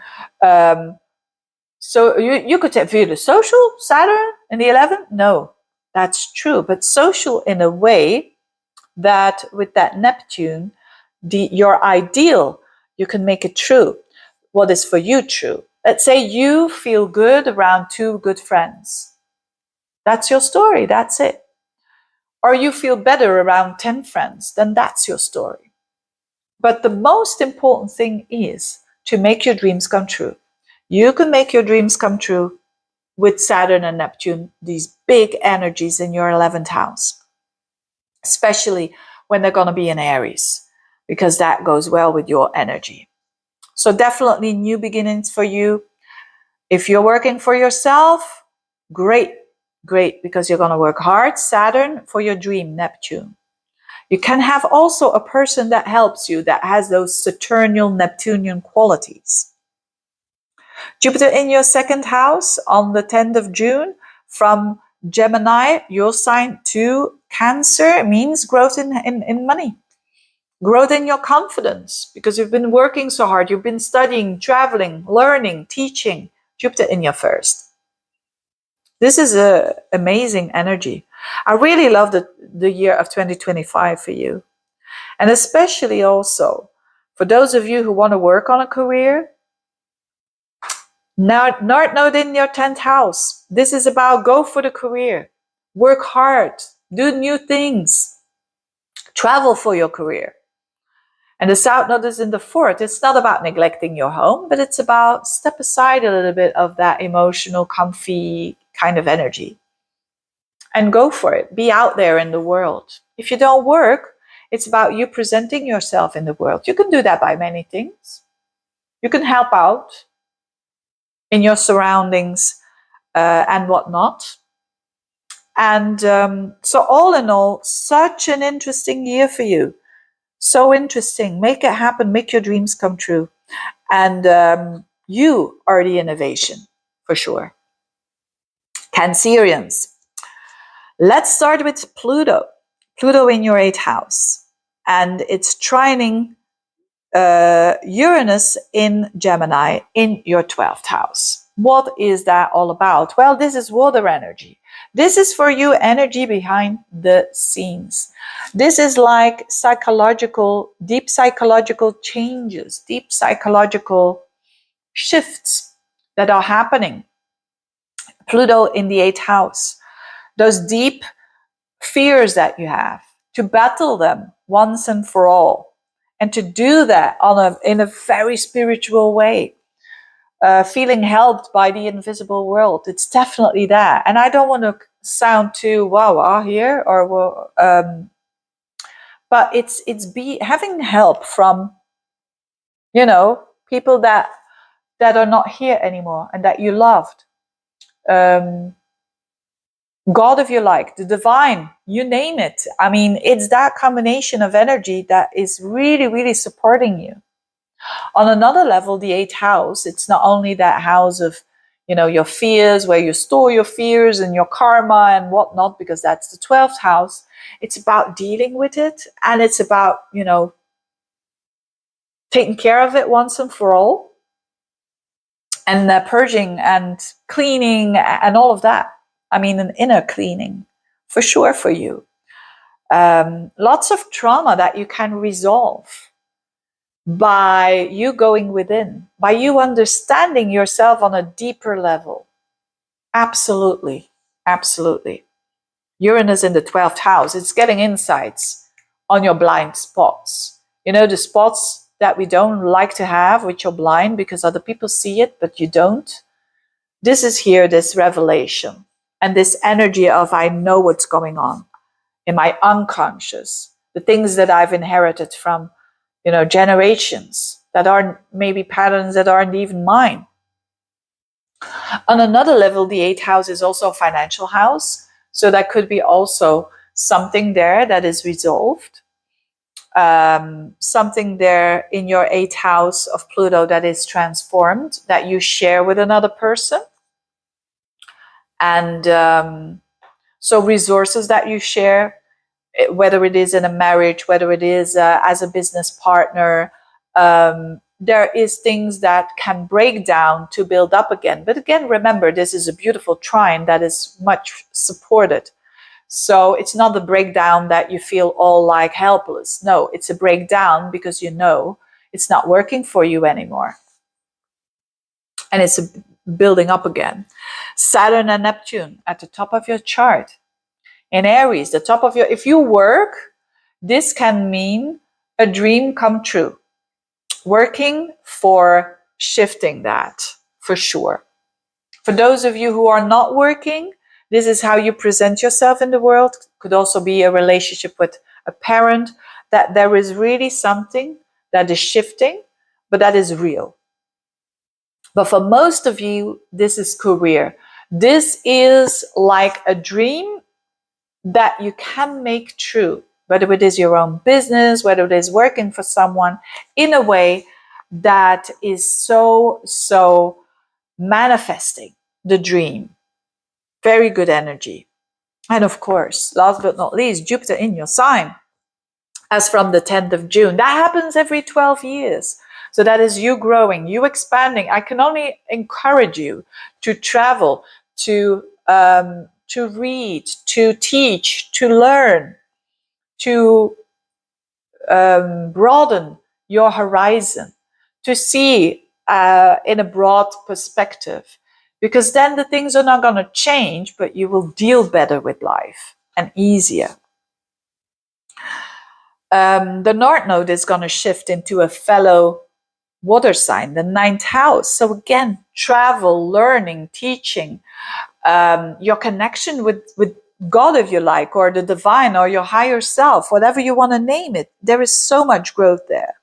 So you could view the social Saturn in the 11th? No, that's true. But social in a way that with that Neptune, your ideal, you can make it true. What is for you true? Let's say you feel good around two good friends. That's your story. That's it. Or you feel better around 10 friends. Then that's your story. But the most important thing is to make your dreams come true. You can make your dreams come true with Saturn and Neptune, these big energies in your 11th house, especially when they're going to be in Aries, because that goes well with your energy. So definitely new beginnings for you. If you're working for yourself, great, because you're going to work hard. Saturn for your dream, Neptune. You can have also a person that helps you that has those Saturnal, Neptunian qualities. Jupiter in your second house on the 10th of June from Gemini, your sign, to Cancer means growth in money. Growth in your confidence because you've been working so hard. You've been studying, traveling, learning, teaching. Jupiter in your first. This is an amazing energy. I really love the year of 2025 for you. And especially also for those of you who want to work on a career, North Node in your 10th house. This is about go for the career. Work hard. Do new things. Travel for your career. And the South Node is in the 4th. It's not about neglecting your home, but it's about step aside a little bit of that emotional, comfy kind of energy. And go for it. Be out there in the world. If you don't work, it's about you presenting yourself in the world. You can do that by many things. You can help out in your surroundings and whatnot. And so all in all, such an interesting year for you. So interesting. Make it happen. Make your dreams come true. And you are the innovation, for sure. Cancerians. Let's start with Pluto. Pluto in your 8th house. And it's trining Uranus in Gemini in your 12th house. What is that all about? Well, this is water energy. This is for you energy behind the scenes. This is like deep psychological changes, deep psychological shifts that are happening. Pluto in the 8th house. Those deep fears that you have, to battle them once and for all. And to do that in a very spiritual way. Feeling helped by the invisible world. It's definitely that. And I don't want to sound too wah-wah here, but it's having help from, people that are not here anymore and that you loved. God, if you like, the divine, you name it. I mean, it's that combination of energy that is really, really supporting you. On another level, the 8th house, it's not only that house of, your fears, where you store your fears and your karma and whatnot, because that's the 12th house. It's about dealing with it, and it's about, taking care of it once and for all, and purging and cleaning and all of that. I mean, an inner cleaning for sure for you. Lots of trauma that you can resolve by you going within, by you understanding yourself on a deeper level. Absolutely. Absolutely. Uranus in the 12th house, it's getting insights on your blind spots. The spots that we don't like to have, which you're blind because other people see it, but you don't. This is here, this revelation and this energy of, I know what's going on in my unconscious, the things that I've inherited from, generations that are maybe patterns that aren't even mine. On another level, the 8th house is also a financial house. So that could be also something there that is resolved. Something there in your 8th house of Pluto that is transformed, that you share with another person. And so resources that you share, whether it is in a marriage, whether it is as a business partner, there is things that can break down to build up again. But again, remember, this is a beautiful trine that is much supported. So it's not the breakdown that you feel all like helpless. No, it's a breakdown because it's not working for you anymore. And it's a building up again. Saturn and Neptune at the top of your chart. In Aries, the top of if you work, this can mean a dream come true. Working for shifting that, for sure. For those of you who are not working, this is how you present yourself in the world. Could also be a relationship with a parent, that there is really something that is shifting, but that is real. But for most of you, this is career. This is like a dream that you can make true, whether it is your own business, whether it is working for someone, in a way that is so manifesting the dream. Very good energy. And of course, last but not least, Jupiter in your sign, as from the 10th of June. That happens every 12 years. So that is you growing, you expanding. I can only encourage you to travel, to read, to teach, to learn, to broaden your horizon, to see in a broad perspective. Because then the things are not going to change, but you will deal better with life and easier. The North Node is going to shift into a fellow water sign, the 9th house. So again, travel, learning, teaching, your connection with God, if you like, or the divine, or your higher self, whatever you want to name it. There is so much growth there.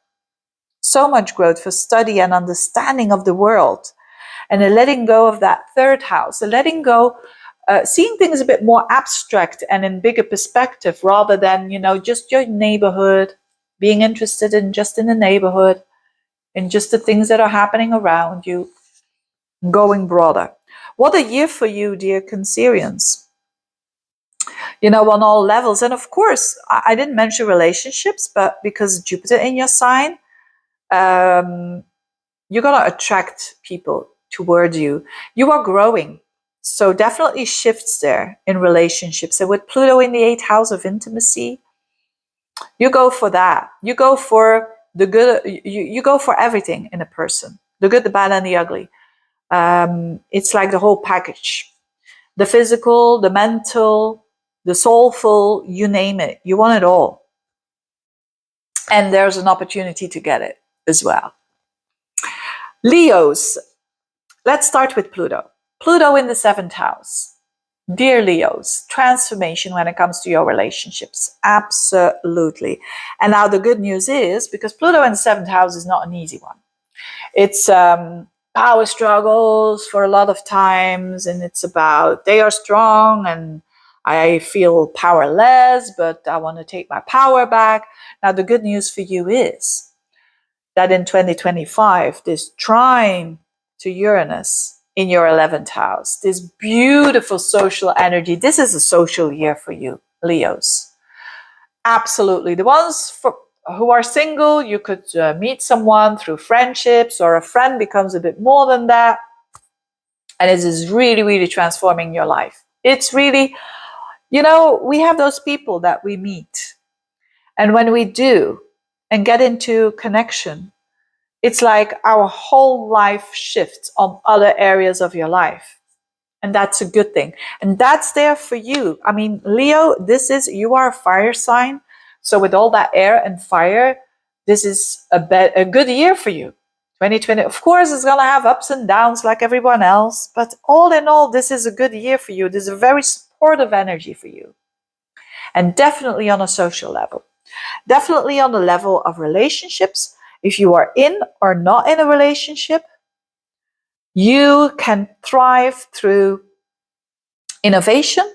So much growth for study and understanding of the world. And a letting go of that 3rd house, a letting go, seeing things a bit more abstract and in bigger perspective, rather than, just your neighborhood, being interested in just in the neighborhood, in just the things that are happening around you, going broader. What a year for you, dear Cancerians. On all levels. And of course, I didn't mention relationships, but because Jupiter in your sign, you're going to attract people toward you. You are growing. So definitely shifts there in relationships. And with Pluto in the 8th house of intimacy, you go for that. You go for the good. You go for everything in a person. The good, the bad, and the ugly. It's like the whole package. The physical, the mental, the soulful, you name it. You want it all. And there's an opportunity to get it as well. Leos. Let's start with Pluto. Pluto in the 7th house. Dear Leos, transformation when it comes to your relationships. Absolutely. And now the good news is, because Pluto in the 7th house is not an easy one. It's power struggles for a lot of times, and it's about they are strong and I feel powerless, but I want to take my power back. Now the good news for you is that in 2025, this trine to Uranus in your 11th house. This beautiful social energy. This is a social year for you, Leos. Absolutely. The ones who are single, you could meet someone through friendships, or a friend becomes a bit more than that. And it is really, really transforming your life. It's really, we have those people that we meet. And when we do and get into connection, it's like our whole life shifts on other areas of your life. And that's a good thing. And that's there for you. I mean, Leo, you are a fire sign. So with all that air and fire, this is a good year for you. 2020, of course, is going to have ups and downs like everyone else. But all in all, this is a good year for you. This is a very supportive energy for you. And definitely on a social level. Definitely on the level of relationships. If you are in or not in a relationship, you can thrive through innovation,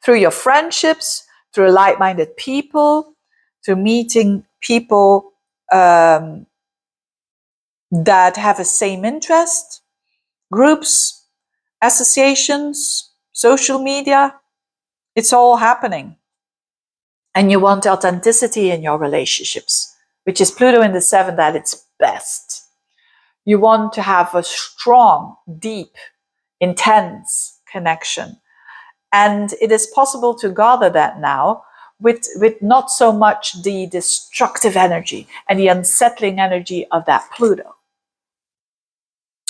through your friendships, through like-minded people, through meeting people that have a same interest, groups, associations, social media. It's all happening. And you want authenticity in your relationships, which is Pluto in the 7th at its best. You want to have a strong, deep, intense connection. And it is possible to gather that now with not so much the destructive energy and the unsettling energy of that Pluto.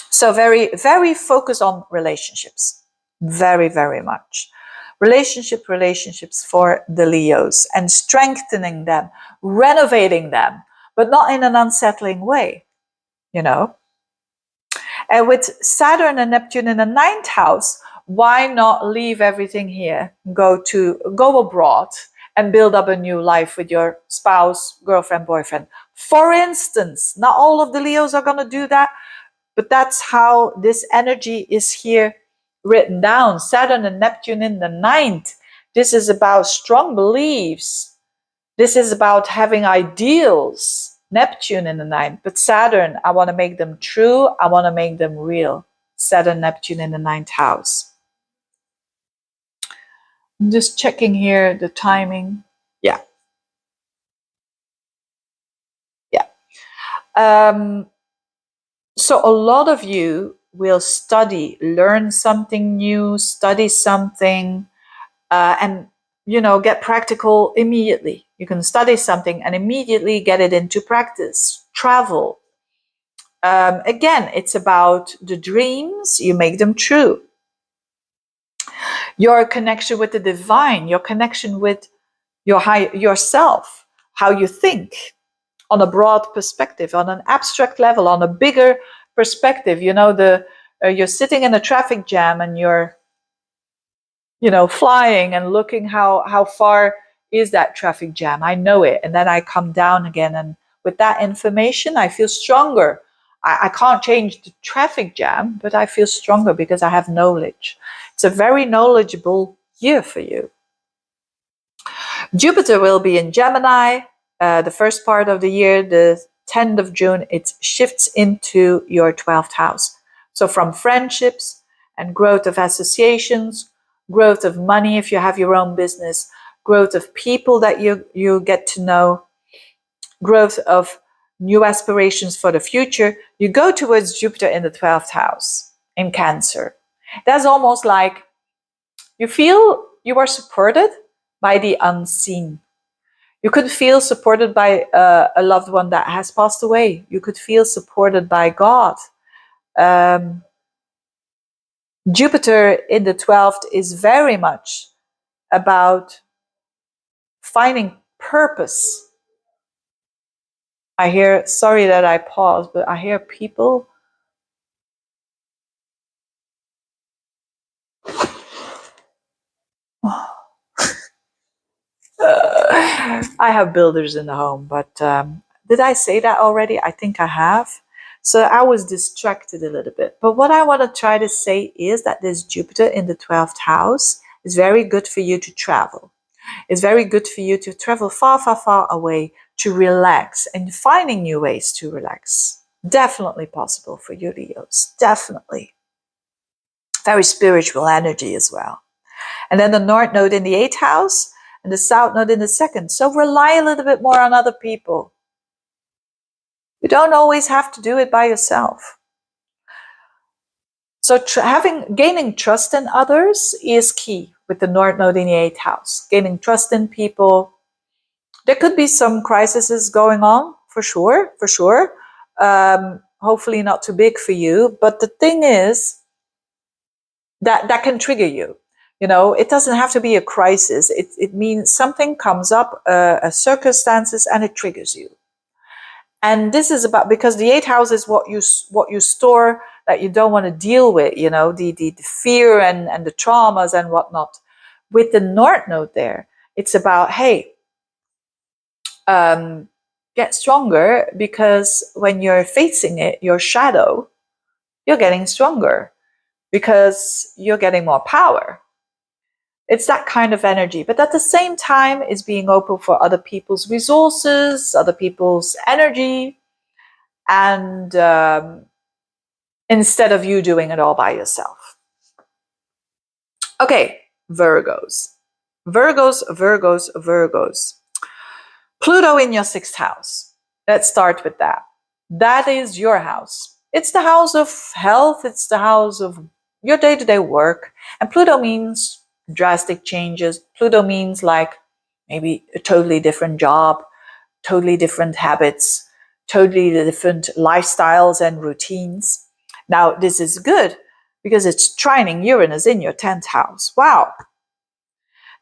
So very, very focused on relationships. Very, very much. Relationships for the Leos, and strengthening them, renovating them, but not in an unsettling way, And with Saturn and Neptune in the 9th house, why not leave everything here, go abroad and build up a new life with your spouse, girlfriend, boyfriend? For instance, not all of the Leos are going to do that, but that's how this energy is here written down. Saturn and Neptune in the 9th. This is about strong beliefs. This is about having ideals. Neptune in the 9th. But Saturn, I want to make them true. I want to make them real. Saturn, Neptune in the 9th house. I'm just checking here the timing. Yeah. So a lot of you will study, learn something new, study something, and get practical immediately. You can study something and immediately get it into practice. Travel. Again, it's about the dreams. You make them true. Your connection with the divine, your connection with yourself, how you think on a broad perspective, on an abstract level, on a bigger perspective. You're sitting in a traffic jam and you're flying and looking how far is that traffic jam. I know it. And then I come down again. And with that information, I feel stronger. I can't change the traffic jam, but I feel stronger because I have knowledge. It's a very knowledgeable year for you. Jupiter will be in Gemini the first part of the year. The 10th of June, it shifts into your 12th house. So from friendships and growth of associations, growth of money if you have your own business, growth of people that you get to know, growth of new aspirations for the future, you go towards Jupiter in the 12th house in Cancer. That's almost like you feel you are supported by the unseen. You could feel supported by a loved one that has passed away. You could feel supported by God. Jupiter in the 12th is very much about finding purpose. Sorry that I paused, but I hear people. I have builders in the home, but did I say that already? I think I have. So I was distracted a little bit. But what I want to try to say is that this Jupiter in the 12th house is very good for you to travel. It's very good for you to travel far, far, far away to relax and finding new ways to relax. Definitely possible for you, Leos. Definitely. Very spiritual energy as well. And then the North Node in the 8th house and the South Node in the 2nd. So rely a little bit more on other people. You don't always have to do it by yourself. So gaining trust in others is key with the North Node in the 8th house. Gaining trust in people. There could be some crises going on, for sure. Hopefully not too big for you. But the thing is that can trigger you. You know, it doesn't have to be a crisis. It means something comes up, circumstances, and it triggers you. And this is about, because the 8th house is what you store that you don't want to deal with, you know, the fear and the traumas and whatnot. With the North Node there, it's about, hey, get stronger, because when you're facing it, your shadow, you're getting stronger because you're getting more power. It's that kind of energy, but at the same time, it's being open for other people's resources, other people's energy, and instead of you doing it all by yourself. Okay, Virgos. Pluto in your 6th house. Let's start with that. That is your house. It's the house of health. It's the house of your day-to-day work. And Pluto means drastic changes. Pluto means like maybe a totally different job, totally different habits, totally different lifestyles and routines. Now, this is good because it's trining Uranus in your 10th house. Wow.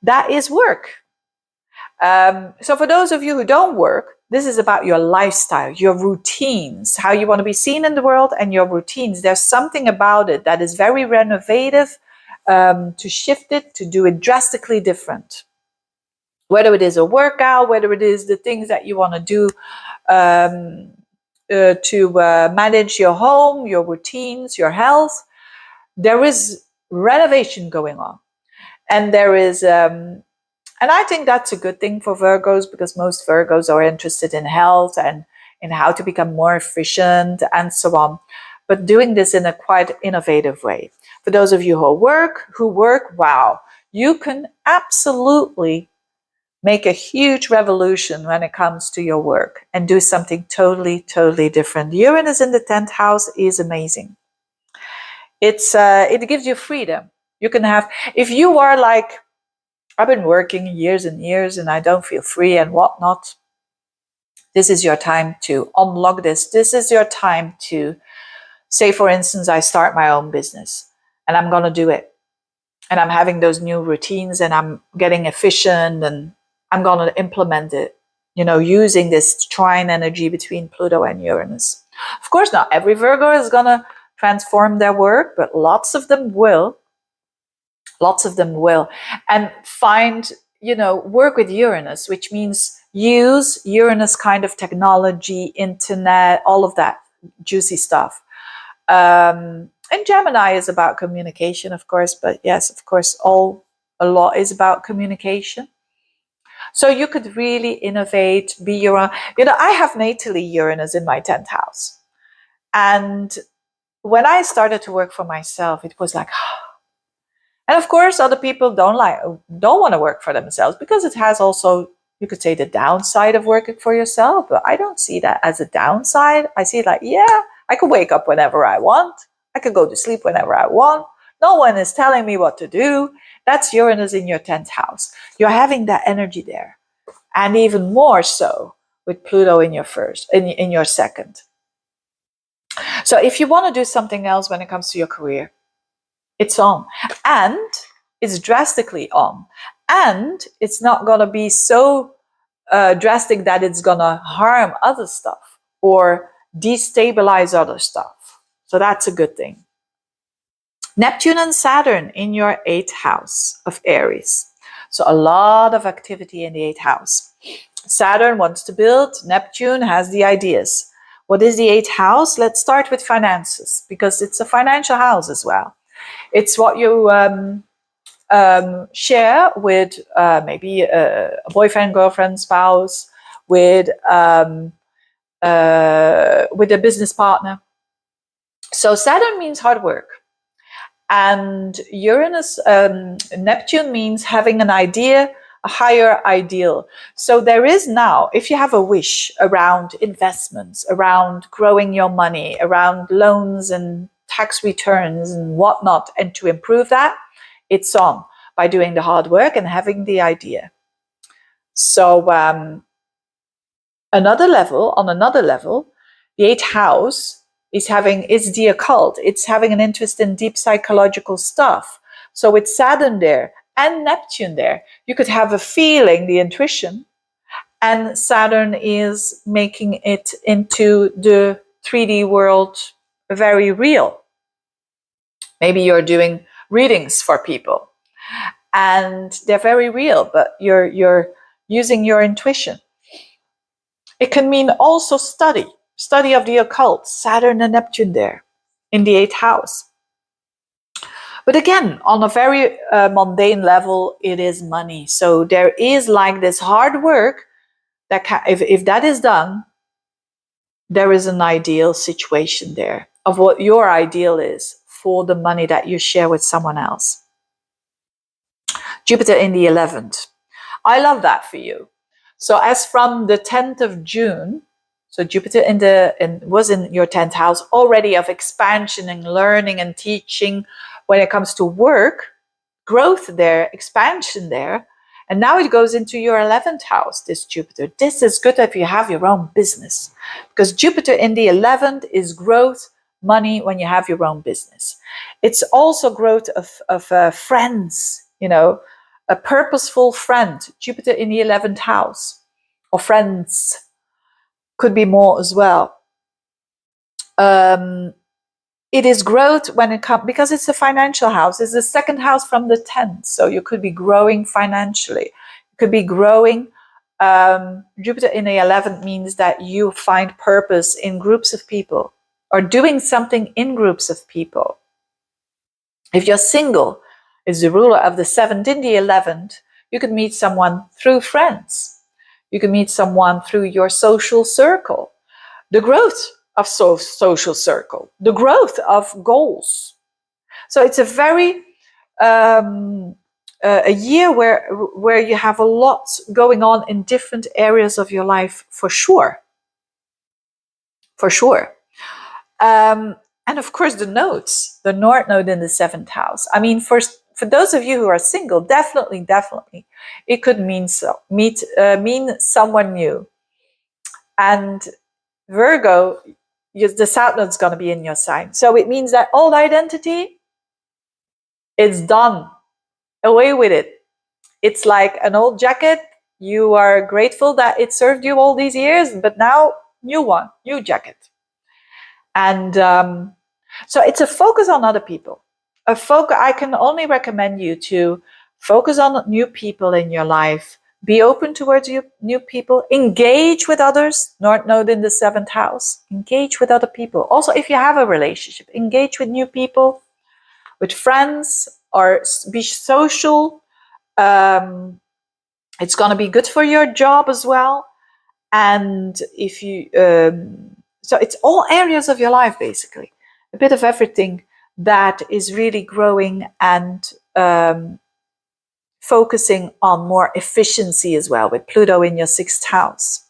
That is work. So for those of you who don't work, this is about your lifestyle, your routines, how you want to be seen in the world, and your routines. There's something about it that is very renovative, to shift it, to do it drastically different. Whether it is a workout, whether it is the things that you want to do to manage your home, your routines, your health, there is renovation going on. And there is... and I think that's a good thing for Virgos, because most Virgos are interested in health and in how to become more efficient and so on. But doing this in a quite innovative way. For those of you who work, wow, you can absolutely make a huge revolution when it comes to your work and do something totally, totally different. Uranus in the 10th house is amazing. It gives you freedom. You can have, if you are like, I've been working years and years and I don't feel free and whatnot, this is your time to unlock this. This is your time to say, for instance, I start my own business and I'm going to do it. And I'm having those new routines and I'm getting efficient and I'm going to implement it, you know, using this trine energy between Pluto and Uranus. Of course, not every Virgo is going to transform their work, but lots of them will. And find, you know, work with Uranus, which means use Uranus kind of technology, internet, all of that juicy stuff. And Gemini is about communication, of course, but yes, of course, a lot is about communication. So you could really innovate, be your own. You know, I have natally Uranus in my 10th house. And when I started to work for myself, it was like, and of course, other people don't want to work for themselves, because it has also, you could say, the downside of working for yourself. But I don't see that as a downside. I see it like, yeah, I could wake up whenever I want. I could go to sleep whenever I want. No one is telling me what to do. That's Uranus in your 10th house. You're having that energy there. And even more so with Pluto in your in your 2nd. So if you want to do something else when it comes to your career, it's on. And it's drastically on. And it's not going to be so drastic that it's going to harm other stuff or destabilize other stuff. So that's a good thing. Neptune and Saturn in your 8th house of Aries. So a lot of activity in the 8th house. Saturn wants to build. Neptune has the ideas. What is the 8th house? Let's start with finances, because it's a financial house as well. It's what you share with maybe a boyfriend, girlfriend, spouse, with a business partner. So Saturn means hard work. And Uranus, Neptune means having an idea, a higher ideal. So there is now, if you have a wish around investments, around growing your money, around loans and tax returns and whatnot, and to improve that, it's on by doing the hard work and having the idea. So on another level, the 8th house is the occult. It's having an interest in deep psychological stuff. So with Saturn there and Neptune there, you could have a feeling, the intuition, and Saturn is making it into the 3D world very real. Maybe you're doing readings for people and they're very real, but you're using your intuition. It can mean also study of the occult, Saturn and Neptune there in the 8th house. But again, on a very mundane level, it is money. So there is like this hard work that if that is done, there is an ideal situation there of what your ideal is for the money that you share with someone else. Jupiter in the 11th. I love that for you. So as from the 10th of June, so Jupiter was in your 10th house already of expansion and learning and teaching when it comes to work, growth there, expansion there. And now it goes into your 11th house, this Jupiter. This is good if you have your own business, because Jupiter in the 11th is growth, money when you have your own business. It's also growth of friends, a purposeful friend. Jupiter in the 11th house, or friends, could be more as well. It is growth when it comes, because it's a financial house. It's the 2nd house from the 10th. So you could be growing financially. You could be growing. Jupiter in the 11th means that you find purpose in groups of people or doing something in groups of people. If you're single, it's the ruler of the 7th in the 11th. You could meet someone through friends. You can meet someone through your social circle. The growth of social circle, the growth of goals. So it's a very a year where you have a lot going on in different areas of your life, for sure. And of course, the North Node in the 7th house. I mean, for those of you who are single, definitely, it could mean someone new. And Virgo, the South Node is going to be in your sign. So it means that old identity is done. Away with it. It's like an old jacket. You are grateful that it served you all these years, but now new jacket. And so it's a focus on other people. I can only recommend you to focus on new people in your life. Be open towards new people. Engage with others. North Node in the 7th house. Engage with other people. Also, if you have a relationship, engage with new people, with friends, or be social. It's going to be good for your job as well. And if you, so it's all areas of your life, basically. A bit of everything that is really growing and focusing on more efficiency as well, with Pluto in your 6th house.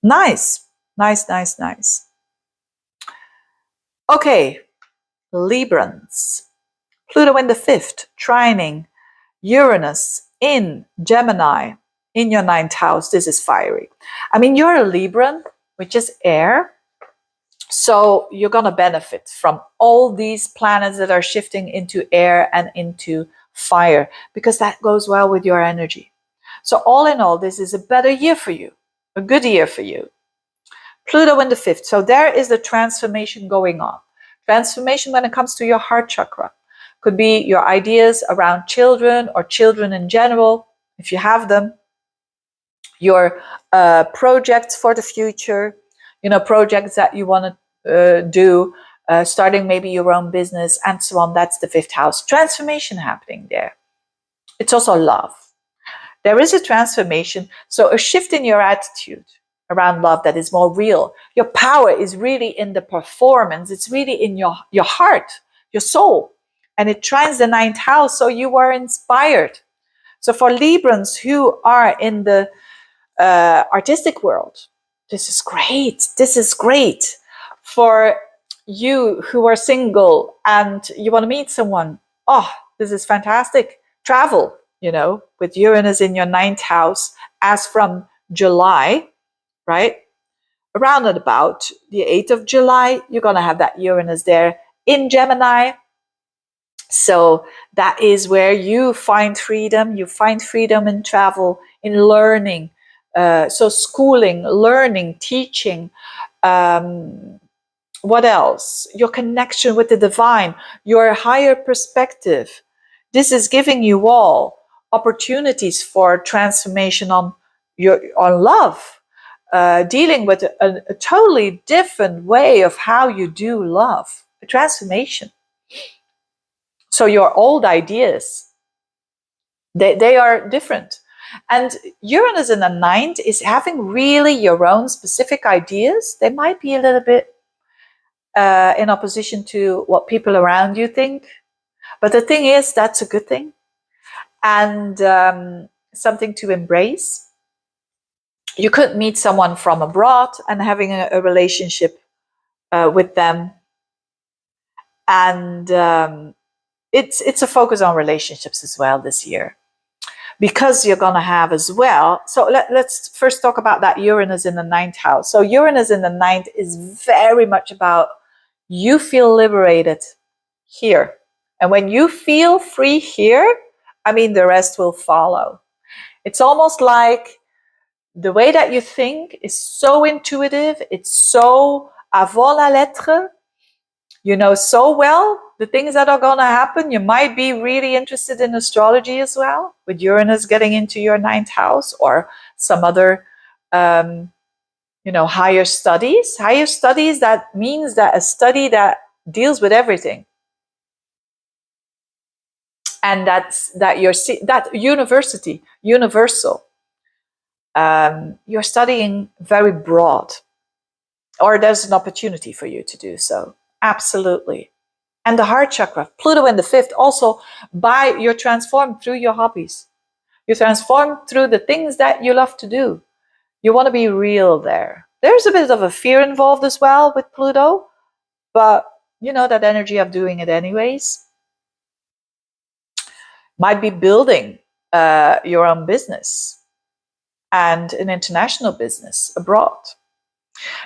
Nice. Okay, Librans. Pluto in the 5th, trining Uranus in Gemini in your 9th house. This is fiery. I mean, you're a Libran, which is air. So you're going to benefit from all these planets that are shifting into air and into fire, because that goes well with your energy. So all in all, this is a better year for you, a good year for you. Pluto in the 5th. So there is the transformation going on. Transformation when it comes to your heart chakra. Could be your ideas around children or children in general, if you have them. Your projects for the future, projects that you want to do, starting maybe your own business and so on. That's the 5th house. Transformation happening there. It's also love. There is a transformation, so a shift in your attitude around love that is more real. Your power is really in the performance. It's really in your heart. your soul. And it trines the ninth house, so you are inspired. So for Librans who are in the artistic world, this is great. This is great. For you who are single and you want to meet someone, oh, this is fantastic. Travel, with Uranus in your ninth house as from July, right? Around and about the 8th of July, you're going to have that Uranus there in Gemini. So that is where you find freedom. You find freedom in travel, in learning. So schooling, learning, teaching. What else? Your connection with the divine, your higher perspective. This is giving you all opportunities for transformation on love, dealing with a totally different way of how you do love, a transformation. So your old ideas, they are different. And Uranus in the ninth is having really your own specific ideas. They might be a little bit in opposition to what people around you think. But the thing is, that's a good thing. And something to embrace. You could meet someone from abroad and having a relationship with them. And it's a focus on relationships as well this year. Because you're going to have as well. So let's first talk about that Uranus in the ninth house. So Uranus in the ninth is very much about you feel liberated here. And when you feel free here, the rest will follow. It's almost like the way that you think is so intuitive. It's so avant la lettre. You know so well the things that are going to happen. You might be really interested in astrology as well, with Uranus getting into your ninth house, or some other, higher studies. Higher studies, that means that a study that deals with everything. And that university, universal. You're studying very broad, or there's an opportunity for you to do so. Absolutely. And the heart chakra, Pluto in the fifth, also you're transformed through your hobbies. You're transformed through the things that you love to do. You want to be real there. There's a bit of a fear involved as well with Pluto, but that energy of doing it anyways. Might be building your own business and an international business abroad.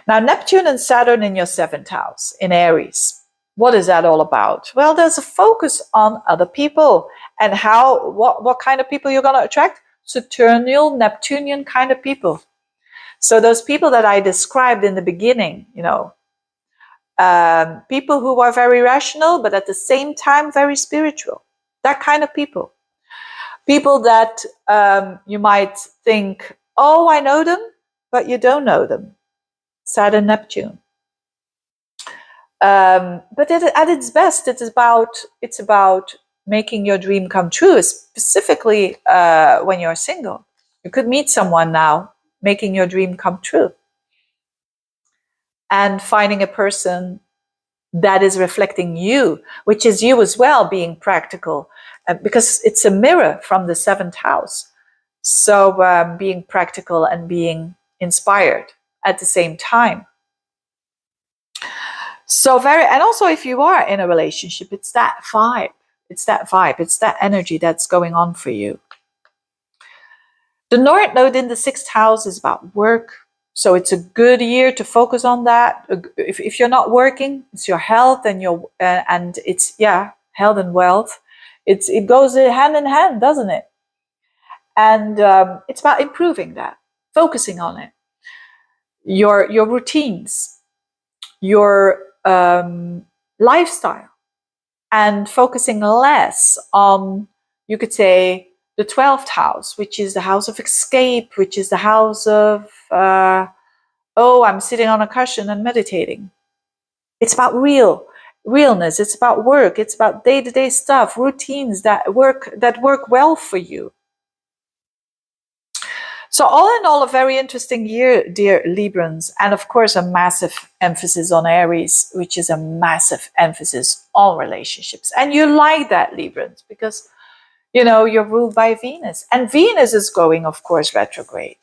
Now, Neptune and Saturn in your seventh house, in Aries. What is that all about? Well, there's a focus on other people and what kind of people you're going to attract. Saturnial, Neptunian kind of people. So those people that I described in the beginning, people who are very rational, but at the same time very spiritual. That kind of people. People that you might think, oh, I know them, but you don't know them. Saturn, Neptune. But at its best, it's about making your dream come true, specifically when you're single. You could meet someone now, making your dream come true. And finding a person that is reflecting you, which is you as well, being practical, because it's a mirror from the seventh house. So being practical and being inspired at the same time. And also if you are in a relationship, it's that vibe. It's that energy that's going on for you. The North Node in the sixth house is about work. So it's a good year to focus on that. If you're not working, it's your health and it's health and wealth. It goes hand in hand, doesn't it? And it's about improving that, focusing on it. Your routines, your lifestyle, and focusing less on, you could say, the 12th house, which is the house of escape, which is the house of, I'm sitting on a cushion and meditating. It's about realness. It's about work. It's about day-to-day stuff, routines that work well for you. So all in all, a very interesting year, dear Librans. And of course, a massive emphasis on Aries, which is a massive emphasis on relationships. And you like that, Librans, because, you know, you're ruled by Venus. And Venus is going, of course, retrograde.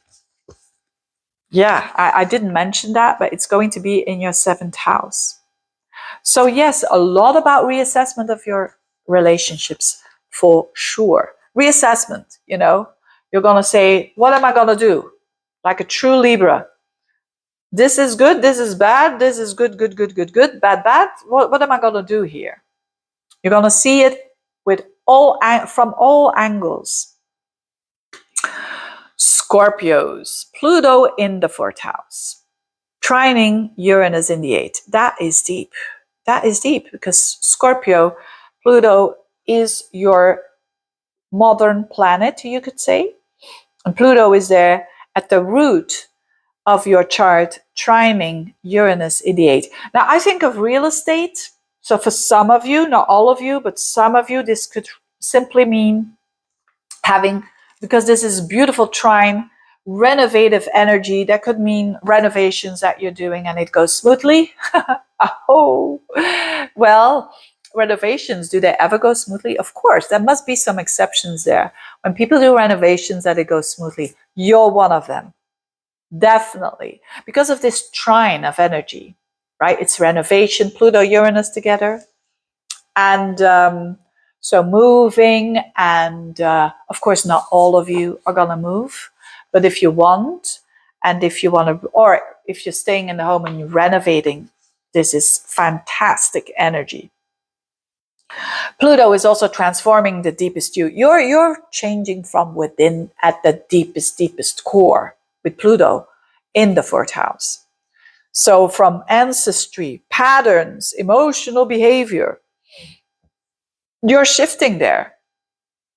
Yeah, I didn't mention that, but it's going to be in your 7th house. So yes, a lot about reassessment of your relationships for sure. Reassessment, you know, you're going to say, what am I going to do? Like a true Libra. This is good, this is bad, this is good, good, good, good, good, bad, bad. What am I going to do here? You're going to see it with from all angles. Scorpios, Pluto in the 4th house, trining Uranus in the 8th. That is deep. That is deep because Scorpio, Pluto is your modern planet, you could say. And Pluto is there at the root of your chart, trining Uranus in the 8th. Now, I think of real estate. So for some of you, not all of you, but some of you, this could simply mean having, because this is beautiful trine, renovative energy. That could mean renovations that you're doing and it goes smoothly. Oh, well, renovations, do they ever go smoothly? Of course, there must be some exceptions there. When people do renovations that it goes smoothly, you're one of them. Definitely. Because of this trine of energy, right? It's renovation, Pluto, Uranus together. And so moving, and of course, not all of you are going to move, but if you want, and if you want to, or if you're staying in the home and you're renovating, this is fantastic energy. Pluto is also transforming the deepest you. You're changing from within at the deepest core with Pluto in the 4th house. So from ancestry, patterns, emotional behavior, you're shifting there.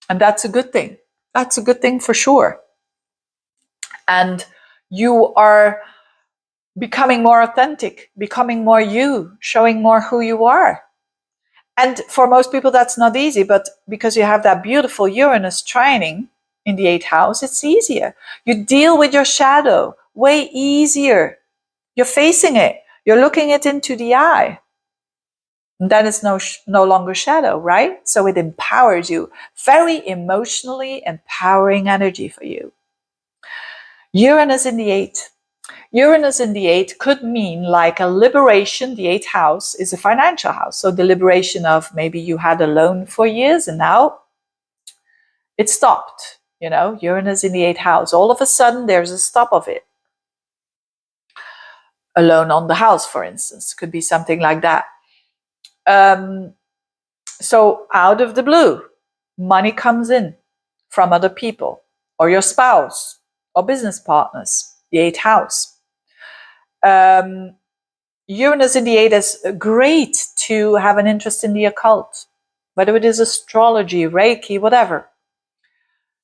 And that's a good thing. That's a good thing for sure. And you are becoming more authentic, becoming more you, showing more who you are. And for most people, that's not easy, but because you have that beautiful Uranus trining in the 8th house, it's easier. You deal with your shadow way easier. You're facing it. You're looking it into the eye. And then it's no longer shadow, right? So it empowers you. Very emotionally empowering energy for you. Uranus in the 8th. Uranus in the 8th could mean like a liberation. The 8th house is a financial house. So the liberation of maybe you had a loan for years and now it stopped. You know, Uranus in the 8th house. All of a sudden there's a stop of it. A loan on the house, for instance, could be something like that. So out of the blue, money comes in from other people or your spouse or business partners, the 8th house. Uranus in the 8th is great to have an interest in the occult, whether it is astrology, Reiki, whatever.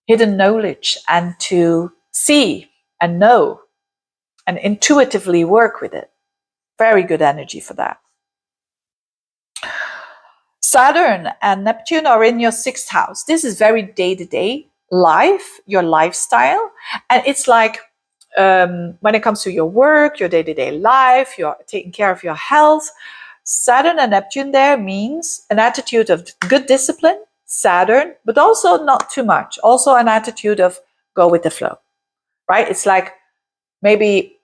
Hidden knowledge, and to see and know and intuitively work with it. Very good energy for that. Saturn and Neptune are in your 6th house. This is very day-to-day life, your lifestyle. And it's like when it comes to your work, your day-to-day life, you're taking care of your health. Saturn and Neptune there means an attitude of good discipline, Saturn, but also not too much. Also an attitude of go with the flow, right? It's like maybe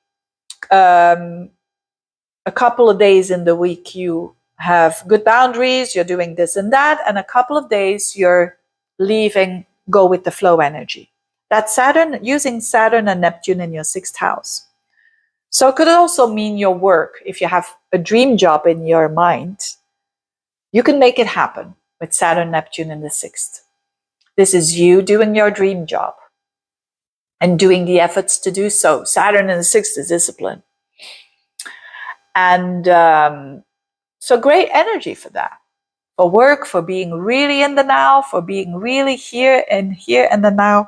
a couple of days in the week you have good boundaries, you're doing this and that, and a couple of days you're leaving, go with the flow energy. That's Saturn, using Saturn and Neptune in your 6th house. So it could also mean your work. If you have a dream job in your mind, you can make it happen with Saturn, Neptune in the 6th. This is you doing your dream job and doing the efforts to do so. Saturn in the 6th is discipline. And so great energy for that. For work, for being really in the now, for being really here and the now.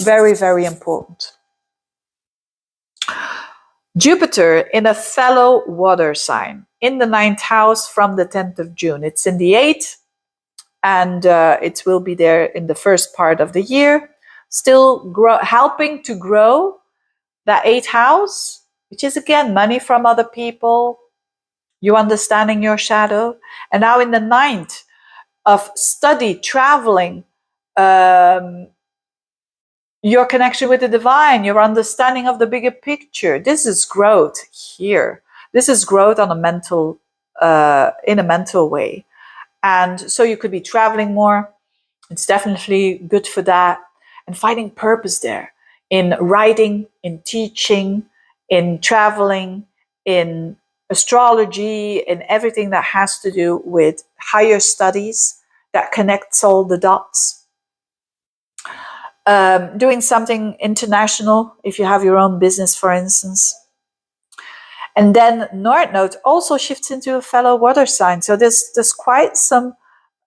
Very, very important. Jupiter in a fellow water sign in the 9th house from the 10th of June. It's in the 8th and it will be there in the first part of the year. still helping to grow that 8th house, which is again money from other people, you understanding your shadow. And now in the 9th of study, traveling, your connection with the divine, your understanding of the bigger picture. This is growth here. This is growth on a mental, in a mental way. And so you could be traveling more. It's definitely good for that. And finding purpose there in writing, in teaching, in traveling, in astrology, in everything that has to do with higher studies that connects all the dots. Doing something international, if you have your own business, for instance. And then North Node also shifts into a fellow water sign. So there's quite some,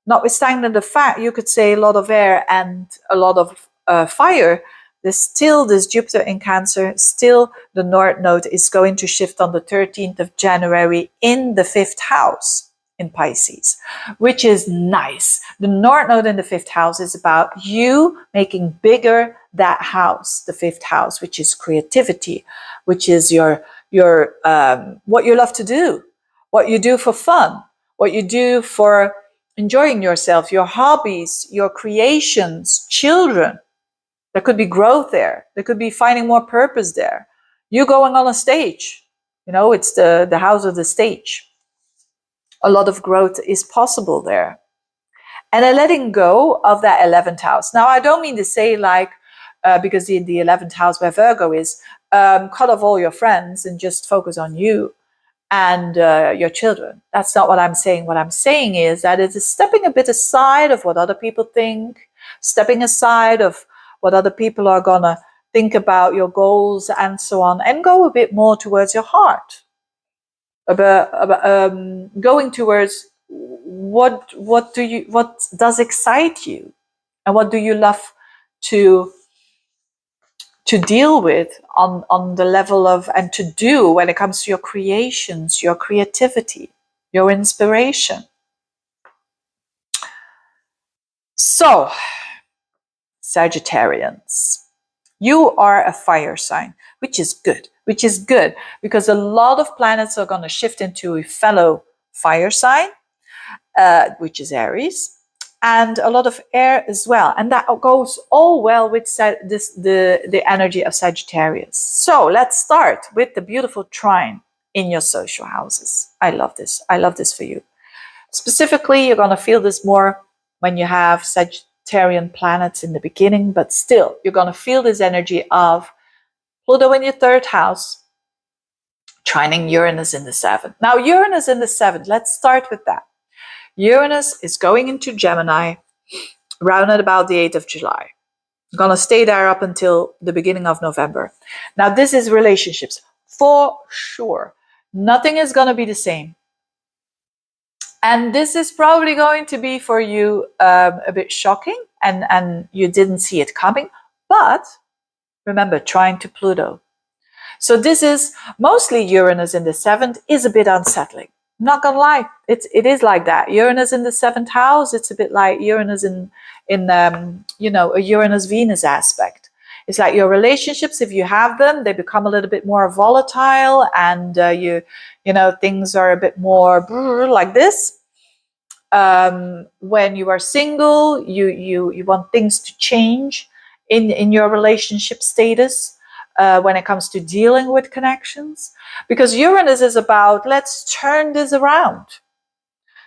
notwithstanding the fact you could say a lot of air and a lot of fire, there's still this Jupiter in Cancer, still the North Node is going to shift on the 13th of January in the 5th house in Pisces, which is nice. The North Node in the 5th house is about you making bigger that house, the 5th house, which is creativity, which is your what you love to do, what you do for fun, what you do for enjoying yourself, your hobbies, your creations, children. There could be growth there. There could be finding more purpose there. You going on a stage, it's the house of the stage. A lot of growth is possible there. And a letting go of that 11th house. Now, I don't mean to say because in the 11th house where Virgo is, cut off all your friends and just focus on you and your children. That's not what I'm saying. What I'm saying is that it is stepping a bit aside of what other people think, stepping aside of what other people are going to think about your goals and so on, and go a bit more towards your heart. Going towards what does excite you, and what do you love to deal with on the level of, and to do when it comes to your creations, your creativity, your inspiration. So, Sagittarians, you are a fire sign, which is good because a lot of planets are going to shift into a fellow fire sign, which is Aries, and a lot of air as well. And that goes all well with the energy of Sagittarius. So let's start with the beautiful trine in your social houses. I love this. I love this for you. Specifically, you're going to feel this more when you have Sagittarian planets in the beginning, but still, you're going to feel this energy of Pluto in your 3rd house, trining Uranus in the 7th. Now, Uranus in the 7th, let's start with that. Uranus is going into Gemini around at about the 8th of July. I'm going to stay there up until the beginning of November. Now, this is relationships. For sure. Nothing is going to be the same. And this is probably going to be for you a bit shocking, and you didn't see it coming. But remember, trine to Pluto. So this is mostly Uranus in the 7th is a bit unsettling. I'm not gonna lie, it is like that. Uranus in the 7th house, it's a bit like Uranus in a Uranus-Venus aspect. It's like your relationships, if you have them, they become a little bit more volatile, and things are a bit more like this. When you are single, you want things to change in your relationship status. When it comes to dealing with connections, because Uranus is about, let's turn this around.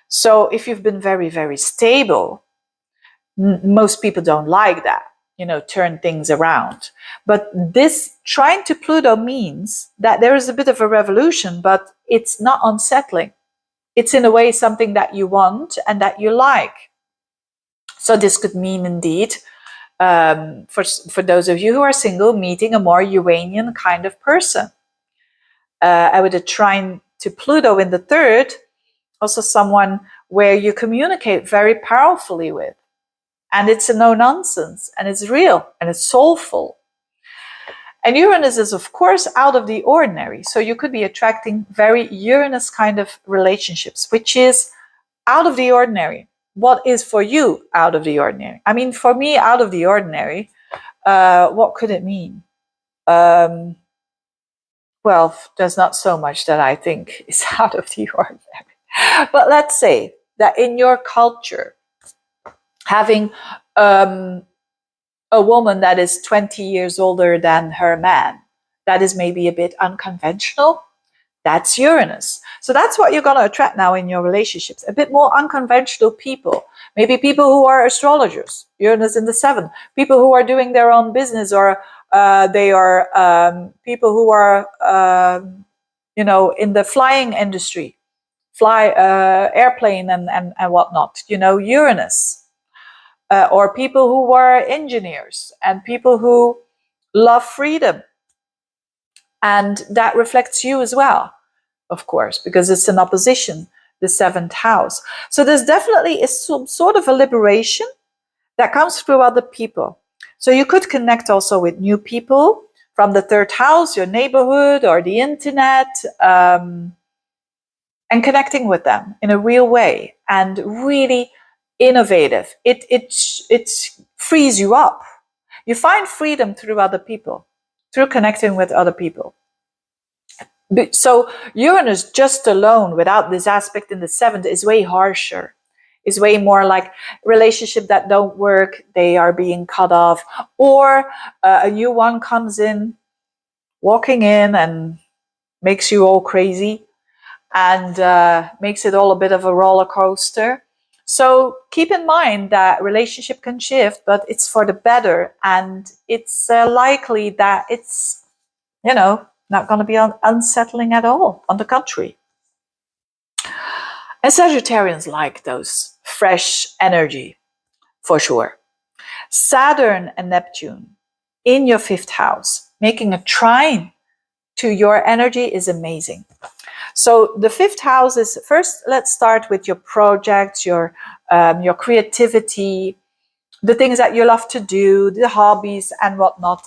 So if you've been very, very stable, most people don't like that, turn things around. But this trine to Pluto means that there is a bit of a revolution, but it's not unsettling. It's in a way something that you want and that you like. So this could mean indeed, for those of you who are single, meeting a more Uranian kind of person. With a trine to Pluto in the 3rd, also someone where you communicate very powerfully with. And it's a no-nonsense, and it's real, and it's soulful. And Uranus is, of course, out of the ordinary. So you could be attracting very Uranus kind of relationships, which is out of the ordinary. What is for you out of the ordinary? I mean, for me, out of the ordinary what could it mean? Well, there's not so much that I think is out of the ordinary. But let's say that in your culture, having a woman that is 20 years older than her man, that is maybe a bit unconventional. That's Uranus. So that's what you're going to attract now in your relationships. A bit more unconventional people. Maybe people who are astrologers. Uranus in the 7th. People who are doing their own business, or they are people who are, in the flying industry, airplane and whatnot. Uranus. Or people who are engineers and people who love freedom. And that reflects you as well, of course, because it's an opposition, the 7th house. So there's definitely some sort of a liberation that comes through other people. So you could connect also with new people from the 3rd house, your neighborhood or the internet, and connecting with them in a real way and really innovative. It frees you up. You find freedom through other people, through connecting with other people. So Uranus just alone, without this aspect in the 7th, is way harsher. Is way more like relationship that don't work, they are being cut off, or a new one comes in, walking in and makes you all crazy and makes it all a bit of a roller coaster. So keep in mind that relationship can shift, but it's for the better, and it's likely that it's, not going to be unsettling at all. On the contrary. And Sagittarians like those fresh energy, for sure. Saturn and Neptune in your 5th house, making a trine to your energy is amazing. So the 5th house is, first, let's start with your projects, your creativity, the things that you love to do, the hobbies and whatnot.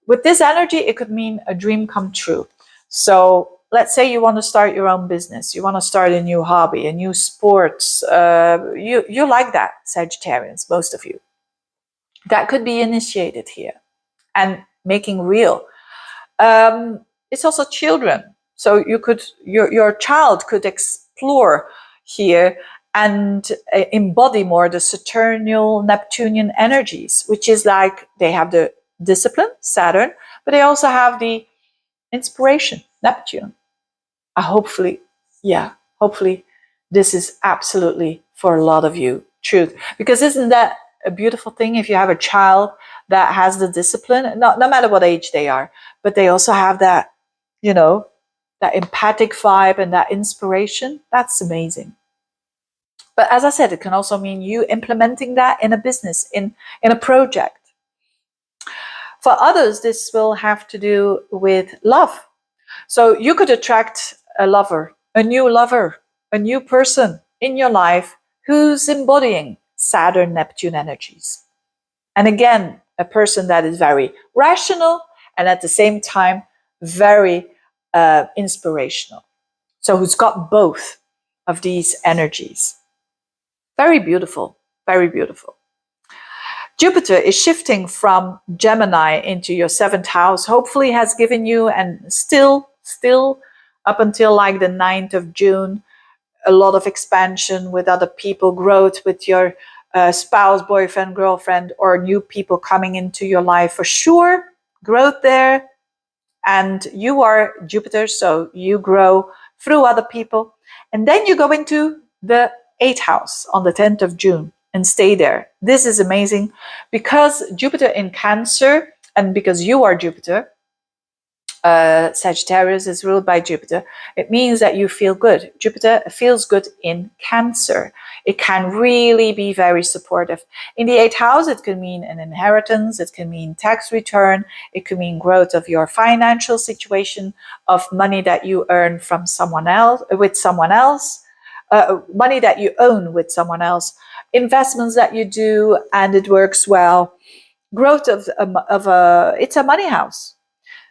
With this energy, it could mean a dream come true. So let's say you want to start your own business, you want to start a new hobby, a new sports. You like that, Sagittarians, most of you. That could be initiated here and making real. It's also children. So your child could explore here and embody more the Saturnal, Neptunian energies, which is like they have the discipline, Saturn, but they also have the inspiration, Neptune. Hopefully this is absolutely for a lot of you truth. Because isn't that a beautiful thing if you have a child that has the discipline, no matter what age they are, but they also have that, that empathic vibe and that inspiration? That's amazing. But as I said, it can also mean you implementing that in a business, in a project. For others, this will have to do with love. So you could attract a lover, a new person in your life who's embodying Saturn, Neptune energies. And again, a person that is very rational and at the same time very inspirational. So who's got both of these energies. Very beautiful, very beautiful. Jupiter is shifting from Gemini into your 7th house, hopefully has given you, and still up until like the 9th of June, a lot of expansion with other people, growth with your spouse, boyfriend, girlfriend, or new people coming into your life for sure. Growth there. And you are Jupiter, so you grow through other people. And then you go into the 8th house on the 10th of June and stay there. This is amazing because Jupiter in Cancer, and because you are Jupiter, Sagittarius is ruled by Jupiter, it means that you feel good. Jupiter feels good in Cancer. It can really be very supportive. In the 8th house, it can mean an inheritance, it can mean tax return, it can mean growth of your financial situation, of money that you earn from someone else, with someone else, money that you own with someone else, investments that you do and it works well. Growth of it's a money house.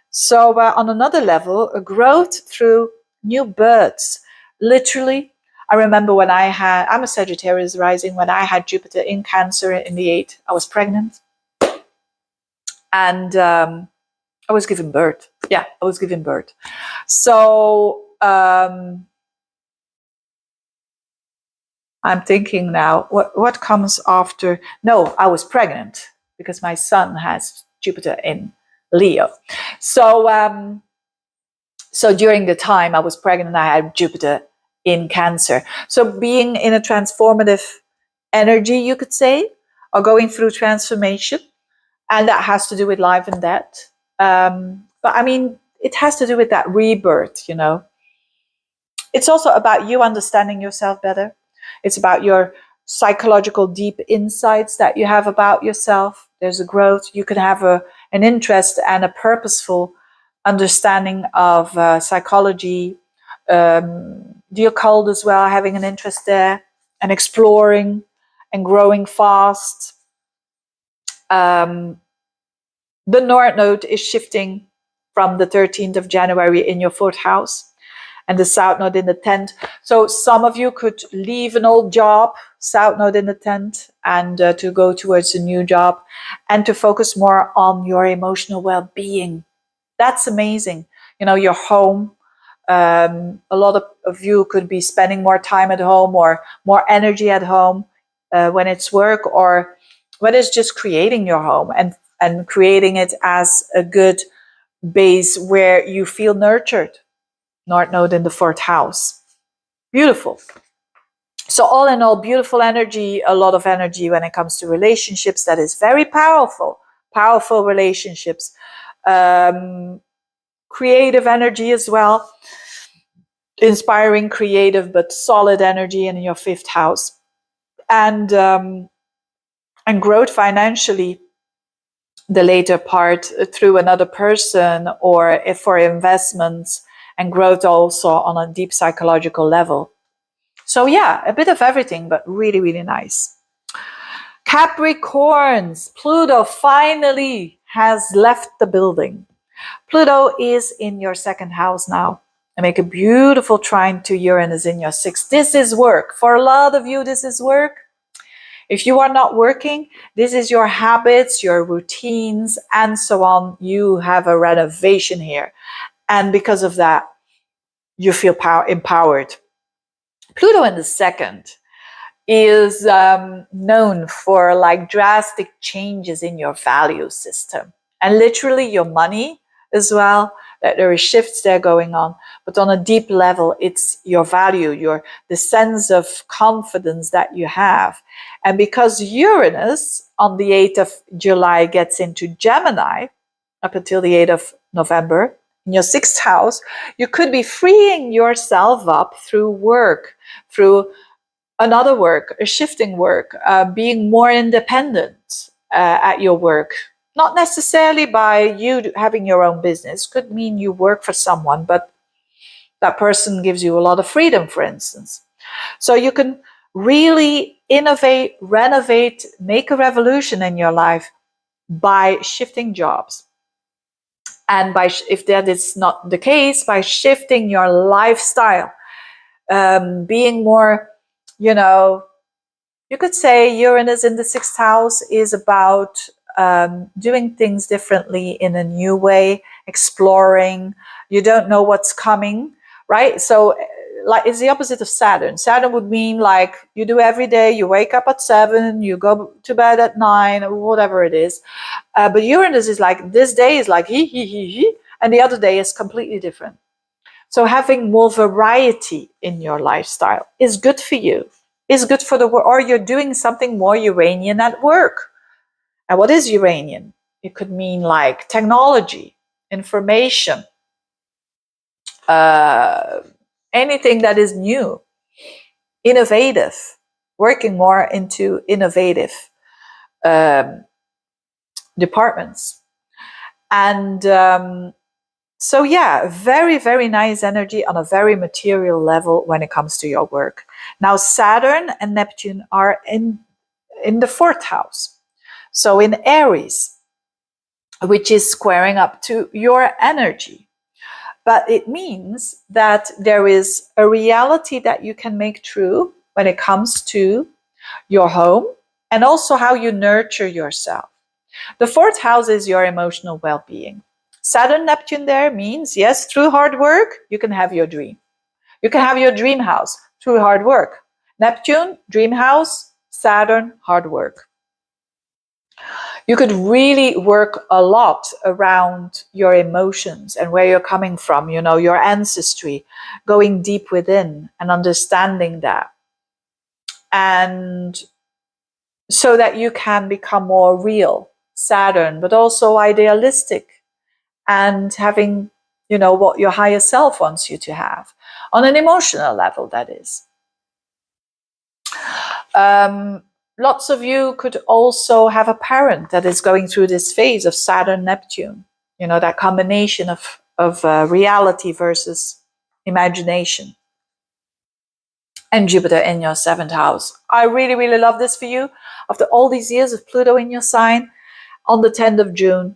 So on another level, a growth through new births. Literally, I remember when I'm a Sagittarius rising, when I had Jupiter in Cancer in the 8th, I was pregnant. And I was giving birth. Yeah, I was giving birth. So I'm thinking now, what comes after? No, I was pregnant because my son has Jupiter in Leo. So so during the time I was pregnant, I had Jupiter in Cancer. So being in a transformative energy, you could say, or going through transformation, and that has to do with life and death. But I mean, it has to do with that rebirth, you know. It's also about you understanding yourself better. It's about your psychological deep insights that you have about yourself. There's a growth. You can have an interest and a purposeful understanding of psychology, the occult as well, having an interest there and exploring and growing fast. The North Node is shifting from the 13th of January in your 4th house, and the South Node in the 10th. So some of you could leave an old job, South Node in the 10th, and to go towards a new job and to focus more on your emotional well-being. That's amazing. You know, your home. A lot of you could be spending more time at home or more energy at home when it's work, or when it's just creating your home and creating it as a good base where you feel nurtured. North Node in the 4th house. Beautiful. So all in all, beautiful energy, a lot of energy when it comes to relationships. That is very powerful. Powerful relationships. Creative energy as well. Inspiring, creative, but solid energy in your 5th house. And growth financially, the later part, through another person, or if for investments, and growth also on a deep psychological level. So yeah, a bit of everything, but really, really nice. Capricorns, Pluto finally has left the building. Pluto is in your 2nd house now. And make a beautiful trine to Uranus in your 6th. This is work. For a lot of you, this is work. If you are not working, this is your habits, your routines, and so on. You have a renovation here. And because of that, you feel empowered. Pluto in the 2nd is known for like drastic changes in your value system. And literally your money as well, that there is shifts there going on. But on a deep level, it's your value, the sense of confidence that you have. And because Uranus on the 8th of July gets into Gemini, up until the 8th of November, in your 6th house, you could be freeing yourself up through work, through another work, a shifting work, being more independent at your work. Not necessarily by you having your own business. Could mean you work for someone, but that person gives you a lot of freedom, for instance. So you can really innovate, renovate, make a revolution in your life by shifting jobs. And if that is not the case, by shifting your lifestyle, being more, you know, you could say Uranus in the 6th house is about doing things differently in a new way, exploring. You don't know what's coming, right? So like it's the opposite of Saturn. Saturn would mean like you do every day, you wake up at 7, you go to bed at 9, or whatever it is. But Uranus is like, this day is like he, and the other day is completely different. So having more variety in your lifestyle is good for you, is good for the work, or you're doing something more Uranian at work. And what is Uranian? It could mean like technology, information, anything that is new, innovative, working more into innovative departments. And so yeah, very, very nice energy on a very material level when it comes to your work. Now Saturn and Neptune are in the 4th house. So in Aries, which is squaring up to your energy. But it means that there is a reality that you can make true when it comes to your home and also how you nurture yourself. The fourth house is your emotional well-being. Saturn, Neptune there means, yes, through hard work, you can have your dream. You can have your dream house through hard work. Neptune, dream house, Saturn, hard work. You could really work a lot around your emotions and where you're coming from, you know, your ancestry, going deep within and understanding that. And so that you can become more real, Saturn, but also idealistic and having, you know, what your higher self wants you to have on an emotional level, that is. Lots of you could also have a parent that is going through this phase of Saturn, Neptune, you know, that combination of reality versus imagination. And Jupiter in your seventh house. I really, really love this for you. After all these years of Pluto in your sign, on the 10th of June,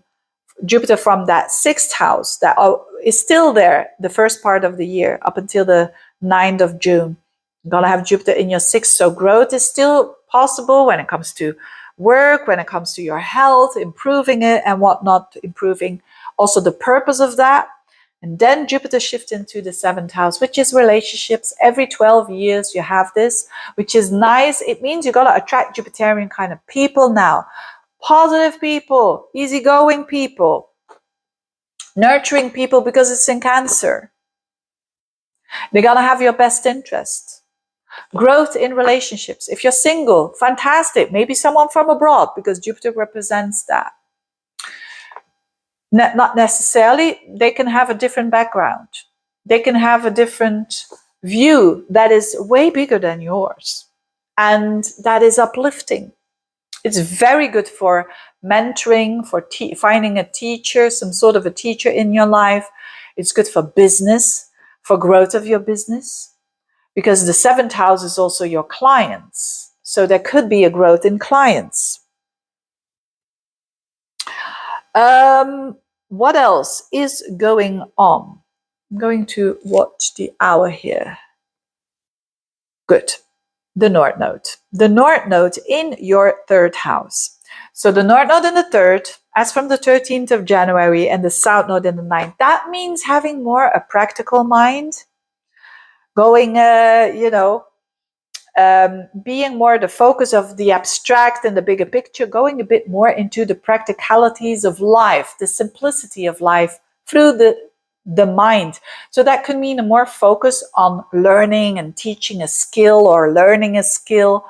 Jupiter from that sixth house that is still there the first part of the year up until the 9th of June. You're going to have Jupiter in your sixth, so growth is still possible when it comes to work, when it comes to your health, improving it and whatnot, improving also the purpose of that. And then Jupiter shifts into the seventh house, which is relationships. Every 12 years you have this, which is nice. It means you got to attract Jupiterian kind of people now. Positive people, easygoing people, nurturing people because it's in Cancer. They're going to have your best interest. Growth in relationships. If you're single, fantastic. Maybe someone from abroad because Jupiter represents that. Not necessarily, they can have a different background. They can have a different view that is way bigger than yours. And that is uplifting. It's very good for mentoring, for finding a teacher, some sort of a teacher in your life. It's good for business, for growth of your business. Because the seventh house is also your clients. So there could be a growth in clients. What else is going on? I'm going to watch the hour here. Good. The North Node. The North Node in your third house. So the North Node in the third, as from the 13th of January, and the South Node in the 9th. That means having more a practical mind. Going, being more the focus of the abstract and the bigger picture, going a bit more into the practicalities of life, the simplicity of life through the mind. So that could mean a more focus on learning and teaching a skill or learning a skill,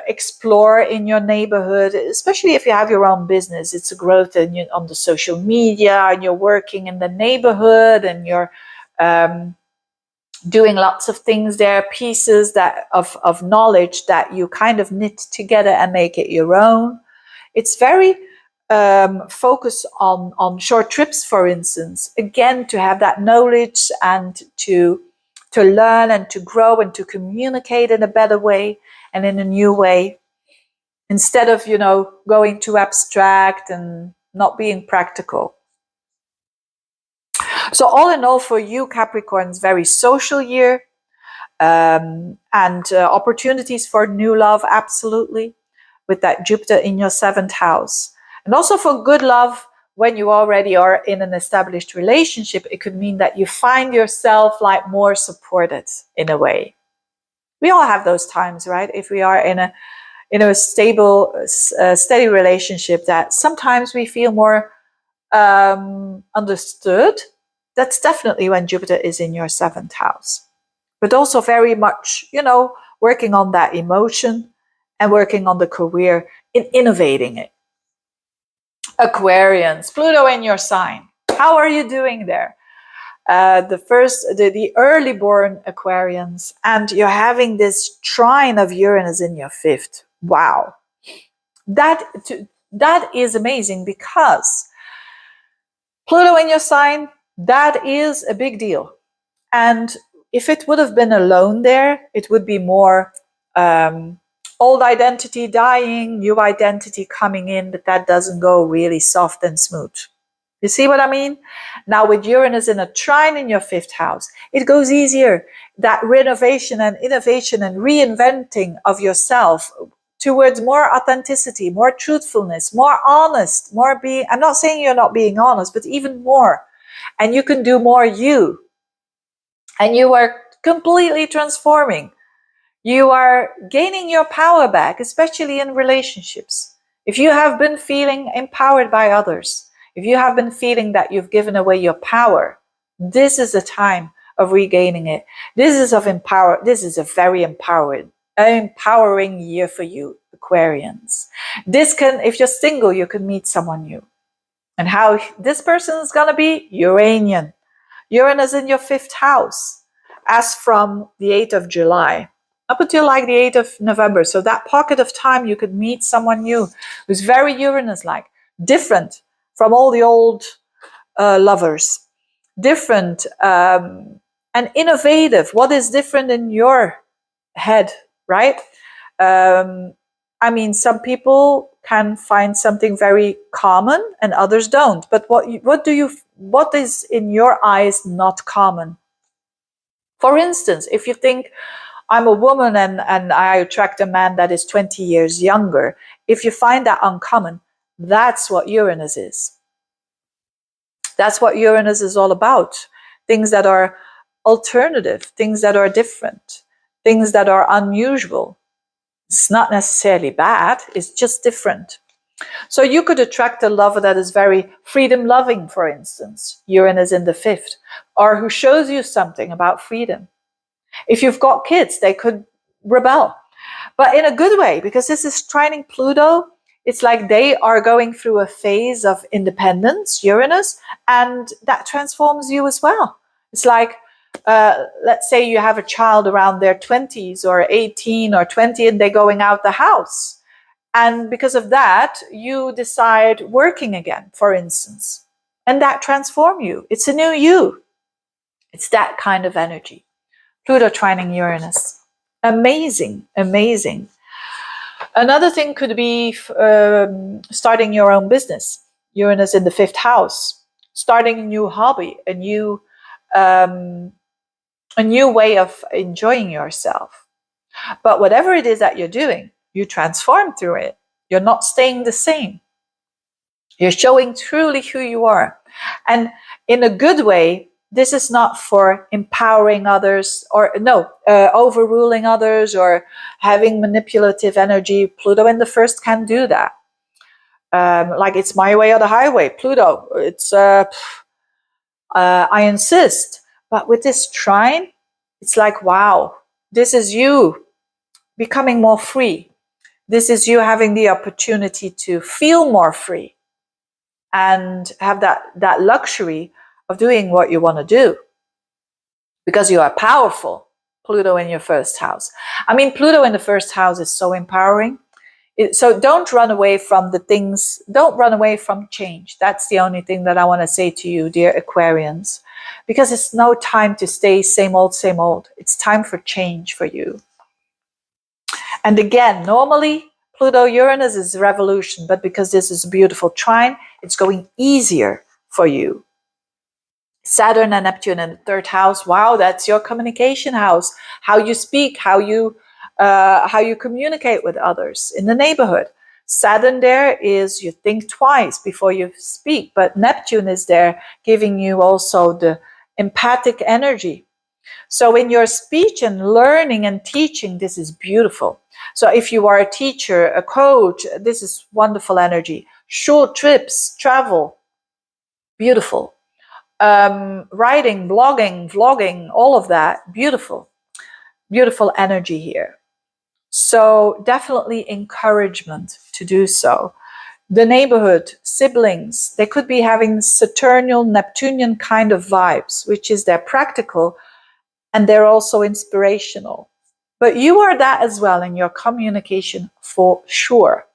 explore in your neighborhood, especially if you have your own business. It's a growth on the social media, and you're working in the neighborhood, and you're doing lots of things there, pieces that of knowledge that you kind of knit together and make it your own. It's very focused on short trips, for instance, again, to have that knowledge and to learn and to grow and to communicate in a better way and in a new way, instead of, going too abstract and not being practical. So all in all, for you, Capricorns, very social year, and opportunities for new love, absolutely, with that Jupiter in your seventh house. And also for good love, when you already are in an established relationship, it could mean that you find yourself like more supported in a way. We all have those times, right? If we are in a stable, steady relationship, that sometimes we feel more understood. That's definitely when Jupiter is in your seventh house. But also very much, working on that emotion and working on the career in innovating it. Aquarians, Pluto in your sign. How are you doing there? The early born Aquarians, and you're having this trine of Uranus in your fifth. Wow. That is amazing, because Pluto in your sign, that is a big deal. And if it would have been alone there, it would be more old identity dying, new identity coming in, but that doesn't go really soft and smooth. You see what I mean? Now with Uranus in a trine in your fifth house, it goes easier. That renovation and innovation and reinventing of yourself towards more authenticity, more truthfulness, more honest, more being, I'm not saying you're not being honest, but even more. And you can do more you. And you are completely transforming. You are gaining your power back, especially in relationships. If you have been feeling empowered by others, if you have been feeling that you've given away your power, this is a time of regaining it. This is a very empowering year for you, Aquarians. This can, if you're single, you can meet someone new. And how this person is going to be? Uranian. Uranus in your 5th house, as from the 8th of July up until like the 8th of November. So that pocket of time you could meet someone new who's very Uranus-like, different from all the old lovers, different and innovative. What is different in your head, right? I mean, some people can find something very common and others don't. But what is in your eyes not common? For instance, if you think I'm a woman and I attract a man that is 20 years younger, if you find that uncommon, that's what Uranus is. That's what Uranus is all about. Things that are alternative, things that are different, things that are unusual. It's not necessarily bad, it's just different. So you could attract a lover that is very freedom loving, for instance, Uranus in the 5th, or who shows you something about freedom. If you've got kids, they could rebel, but in a good way, because this is trining Pluto. It's like they are going through a phase of independence, Uranus, and that transforms you as well. It's like, let's say you have a child around their 20s or 18 or 20 and they're going out the house. And because of that, you decide working again, for instance. And that transforms you. It's a new you. It's that kind of energy. Pluto trining Uranus. Amazing, amazing. Another thing could be starting your own business. Uranus in the 5th house. Starting a new hobby, a new way of enjoying yourself. But whatever it is that you're doing, you transform through it. You're not staying the same. You're showing truly who you are. And in a good way, this is not for empowering others or overruling others or having manipulative energy. Pluto in the 1st can do that. Like it's my way or the highway. Pluto, it's I insist. But with this trine, it's like, wow, this is you becoming more free. This is you having the opportunity to feel more free and have that luxury of doing what you want to do because you are powerful. Pluto in your 1st house. I mean, Pluto in the 1st house is so empowering. So don't run away from the things. Don't run away from change. That's the only thing that I want to say to you, dear Aquarians, because it's no time to stay same old, same old. It's time for change for you. And again, normally Pluto-Uranus is revolution, but because this is a beautiful trine, it's going easier for you. Saturn and Neptune in the 3rd house. Wow, that's your communication house. How you speak, how you communicate with others in the neighborhood. Saturn there is you think twice before you speak, but Neptune is there giving you also the empathic energy. So in your speech and learning and teaching, this is beautiful. So if you are a teacher, a coach, this is wonderful energy. Short trips, travel, beautiful. Writing, blogging, vlogging, all of that, beautiful. Beautiful energy here. So definitely encouragement to do so. The neighborhood, siblings, they could be having Saturnal, Neptunian kind of vibes, which is they're practical and they're also inspirational. But you are that as well in your communication for sure.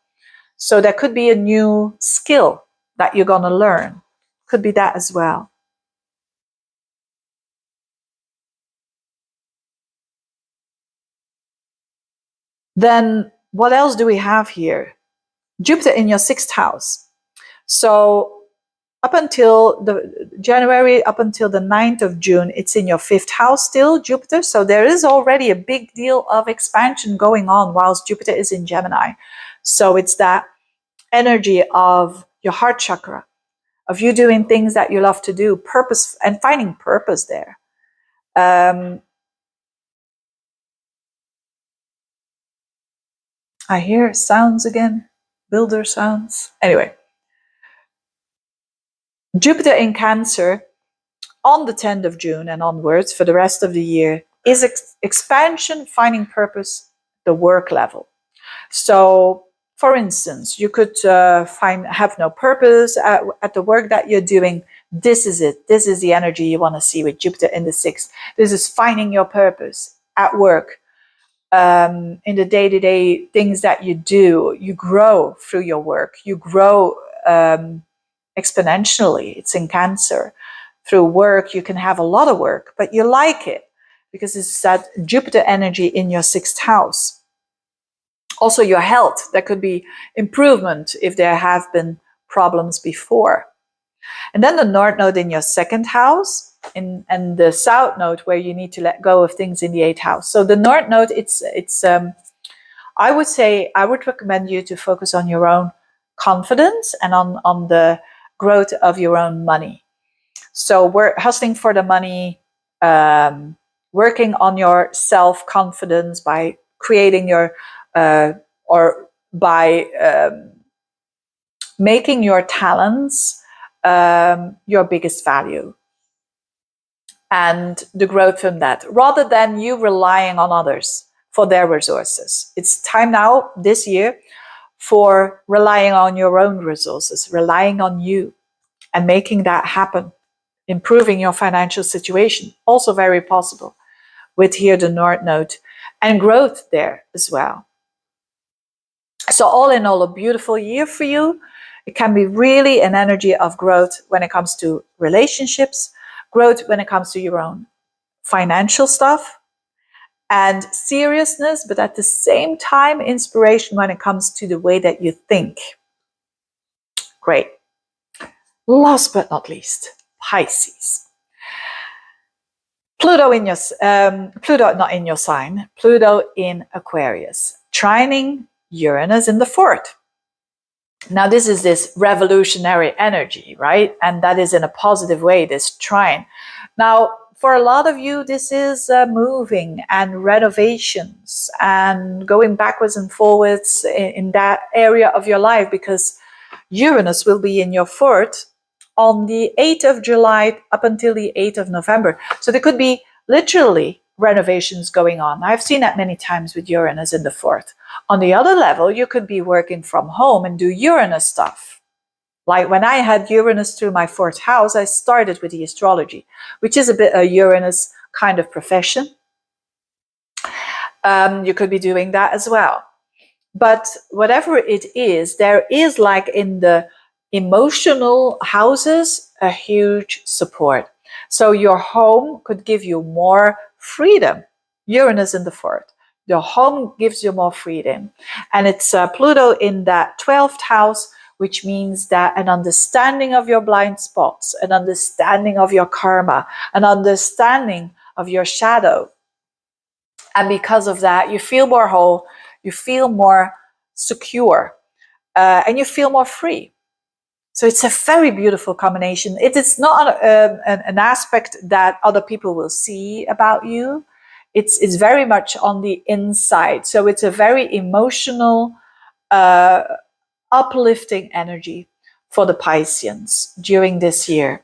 So there could be a new skill that you're going to learn. Could be that as well. Then what else do we have here? Jupiter in your 6th house. So up until January up until the 9th of June, it's in your 5th house still, Jupiter. So there is already a big deal of expansion going on whilst Jupiter is in Gemini. So it's that energy of your heart chakra, of you doing things that you love to do, purpose, and finding purpose there. I hear sounds again, builder sounds. Anyway, Jupiter in Cancer on the 10th of June and onwards for the rest of the year is expansion, finding purpose, the work level. So, for instance, you could have no purpose at the work that you're doing. This is it. This is the energy you want to see with Jupiter in the 6th. This is finding your purpose at work. In the day-to-day things that you do, you grow through your work. You grow exponentially. It's in Cancer. Through work, you can have a lot of work, but you like it because it's that Jupiter energy in your 6th house. Also, your health. There could be improvement if there have been problems before. And then the North Node in your 2nd house, and the South Node where you need to let go of things in the 8th house. So the North Node, it's I would say, I would recommend you to focus on your own confidence and on the growth of your own money. So we're hustling for the money, working on your self-confidence by creating your, or by making your talents your biggest value. And the growth from that, rather than you relying on others for their resources. It's time now, this year, for relying on your own resources, relying on you and making that happen, improving your financial situation. Also very possible with here the North Node and growth there as well. So all in all, a beautiful year for you. It can be really an energy of growth when it comes to relationships, growth when it comes to your own financial stuff, and seriousness, but at the same time, inspiration when it comes to the way that you think. Great. Last but not least, Pisces. Pluto in your Pluto not in your sign, Pluto in Aquarius, trining Uranus in the 4th. Now, this is this revolutionary energy, right? And that is in a positive way, this trine. Now, for a lot of you, this is moving and renovations and going backwards and forwards in that area of your life, because Uranus will be in your 4th on the 8th of July up until the 8th of November. So there could be literally renovations going on. I've seen that many times with Uranus in the 4th. On the other level, you could be working from home and do Uranus stuff. Like when I had Uranus through my 4th house, I started with the astrology, which is a bit a Uranus kind of profession. You could be doing that as well. But whatever it is, there is, like in the emotional houses, a huge support. So your home could give you more freedom. Uranus in the 4th. Your home gives you more freedom. And it's Pluto in that 12th house, which means that an understanding of your blind spots, an understanding of your karma, an understanding of your shadow. And because of that, you feel more whole, you feel more secure, and you feel more free. So it's a very beautiful combination. It is not an aspect that other people will see about you. It's very much on the inside. So it's a very emotional, uplifting energy for the Pisceans during this year.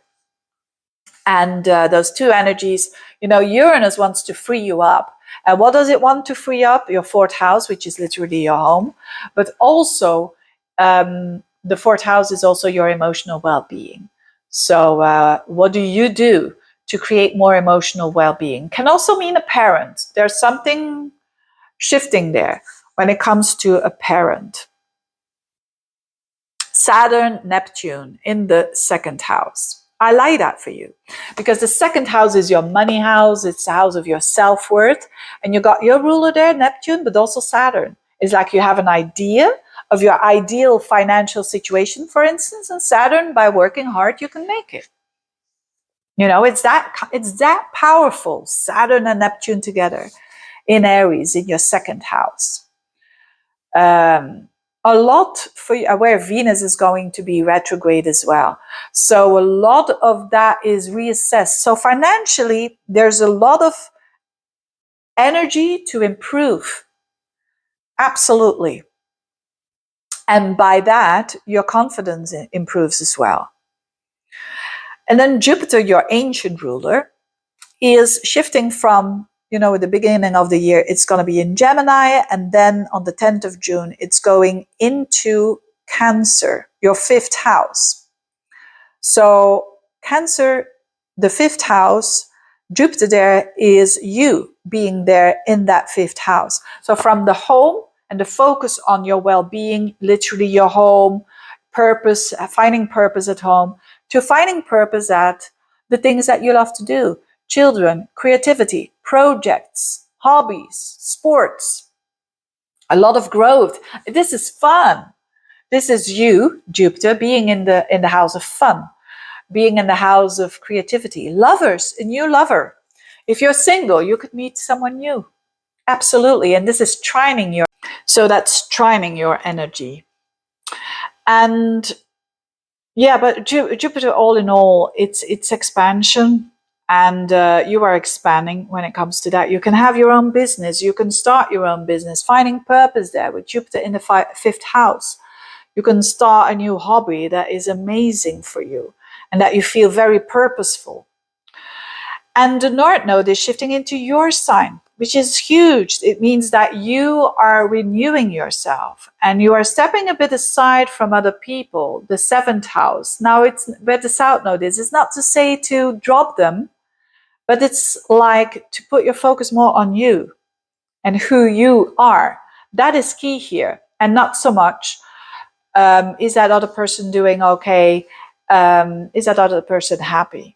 And those two energies, Uranus wants to free you up. And what does it want to free up? Your 4th house, which is literally your home. But also, the 4th house is also your emotional well-being. So what do you do to create more emotional well-being? Can also mean a parent. There's something shifting there when it comes to a parent. Saturn, Neptune in the 2nd house. I like that for you because the 2nd house is your money house. It's the house of your self-worth. And you got your ruler there, Neptune, but also Saturn. It's like you have an idea of your ideal financial situation, for instance, and Saturn, by working hard, you can make it. You know, it's that powerful. Saturn and Neptune together in Aries in your second house. A lot for you, where Venus is going to be retrograde as well. So a lot of that is reassessed. So financially, there's a lot of energy to improve. Absolutely. And by that, your confidence improves as well. And then Jupiter, your ancient ruler, is shifting from, at the beginning of the year, it's going to be in Gemini. And then on the 10th of June, it's going into Cancer, your fifth house. So Cancer, the fifth house, Jupiter there is you being there in that fifth house. So from the home and the focus on your well-being, literally your home, purpose, finding purpose at home, to finding purpose at the things that you love to do. Children, creativity, projects, hobbies, sports, a lot of growth. This is fun. This is you, Jupiter, being in the house of fun, being in the house of creativity. Lovers, a new lover. If you're single, you could meet someone new. Absolutely. And this is trining your, so that's trining your energy. And yeah, but Jupiter, all in all, it's expansion, and you are expanding when it comes to that. You can have your own business. You can start your own business, finding purpose there with Jupiter in the fifth house. You can start a new hobby that is amazing for you and that you feel very purposeful. And the North Node is shifting into your sign, which is huge. It means that you are renewing yourself and you are stepping a bit aside from other people, the seventh house. Now, it's where the South Node is. It's not to say to drop them, but it's like to put your focus more on you and who you are. That is key here, and not so much, is that other person doing okay? Is that other person happy?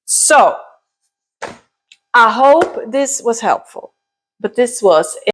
So, I hope this was helpful, but this was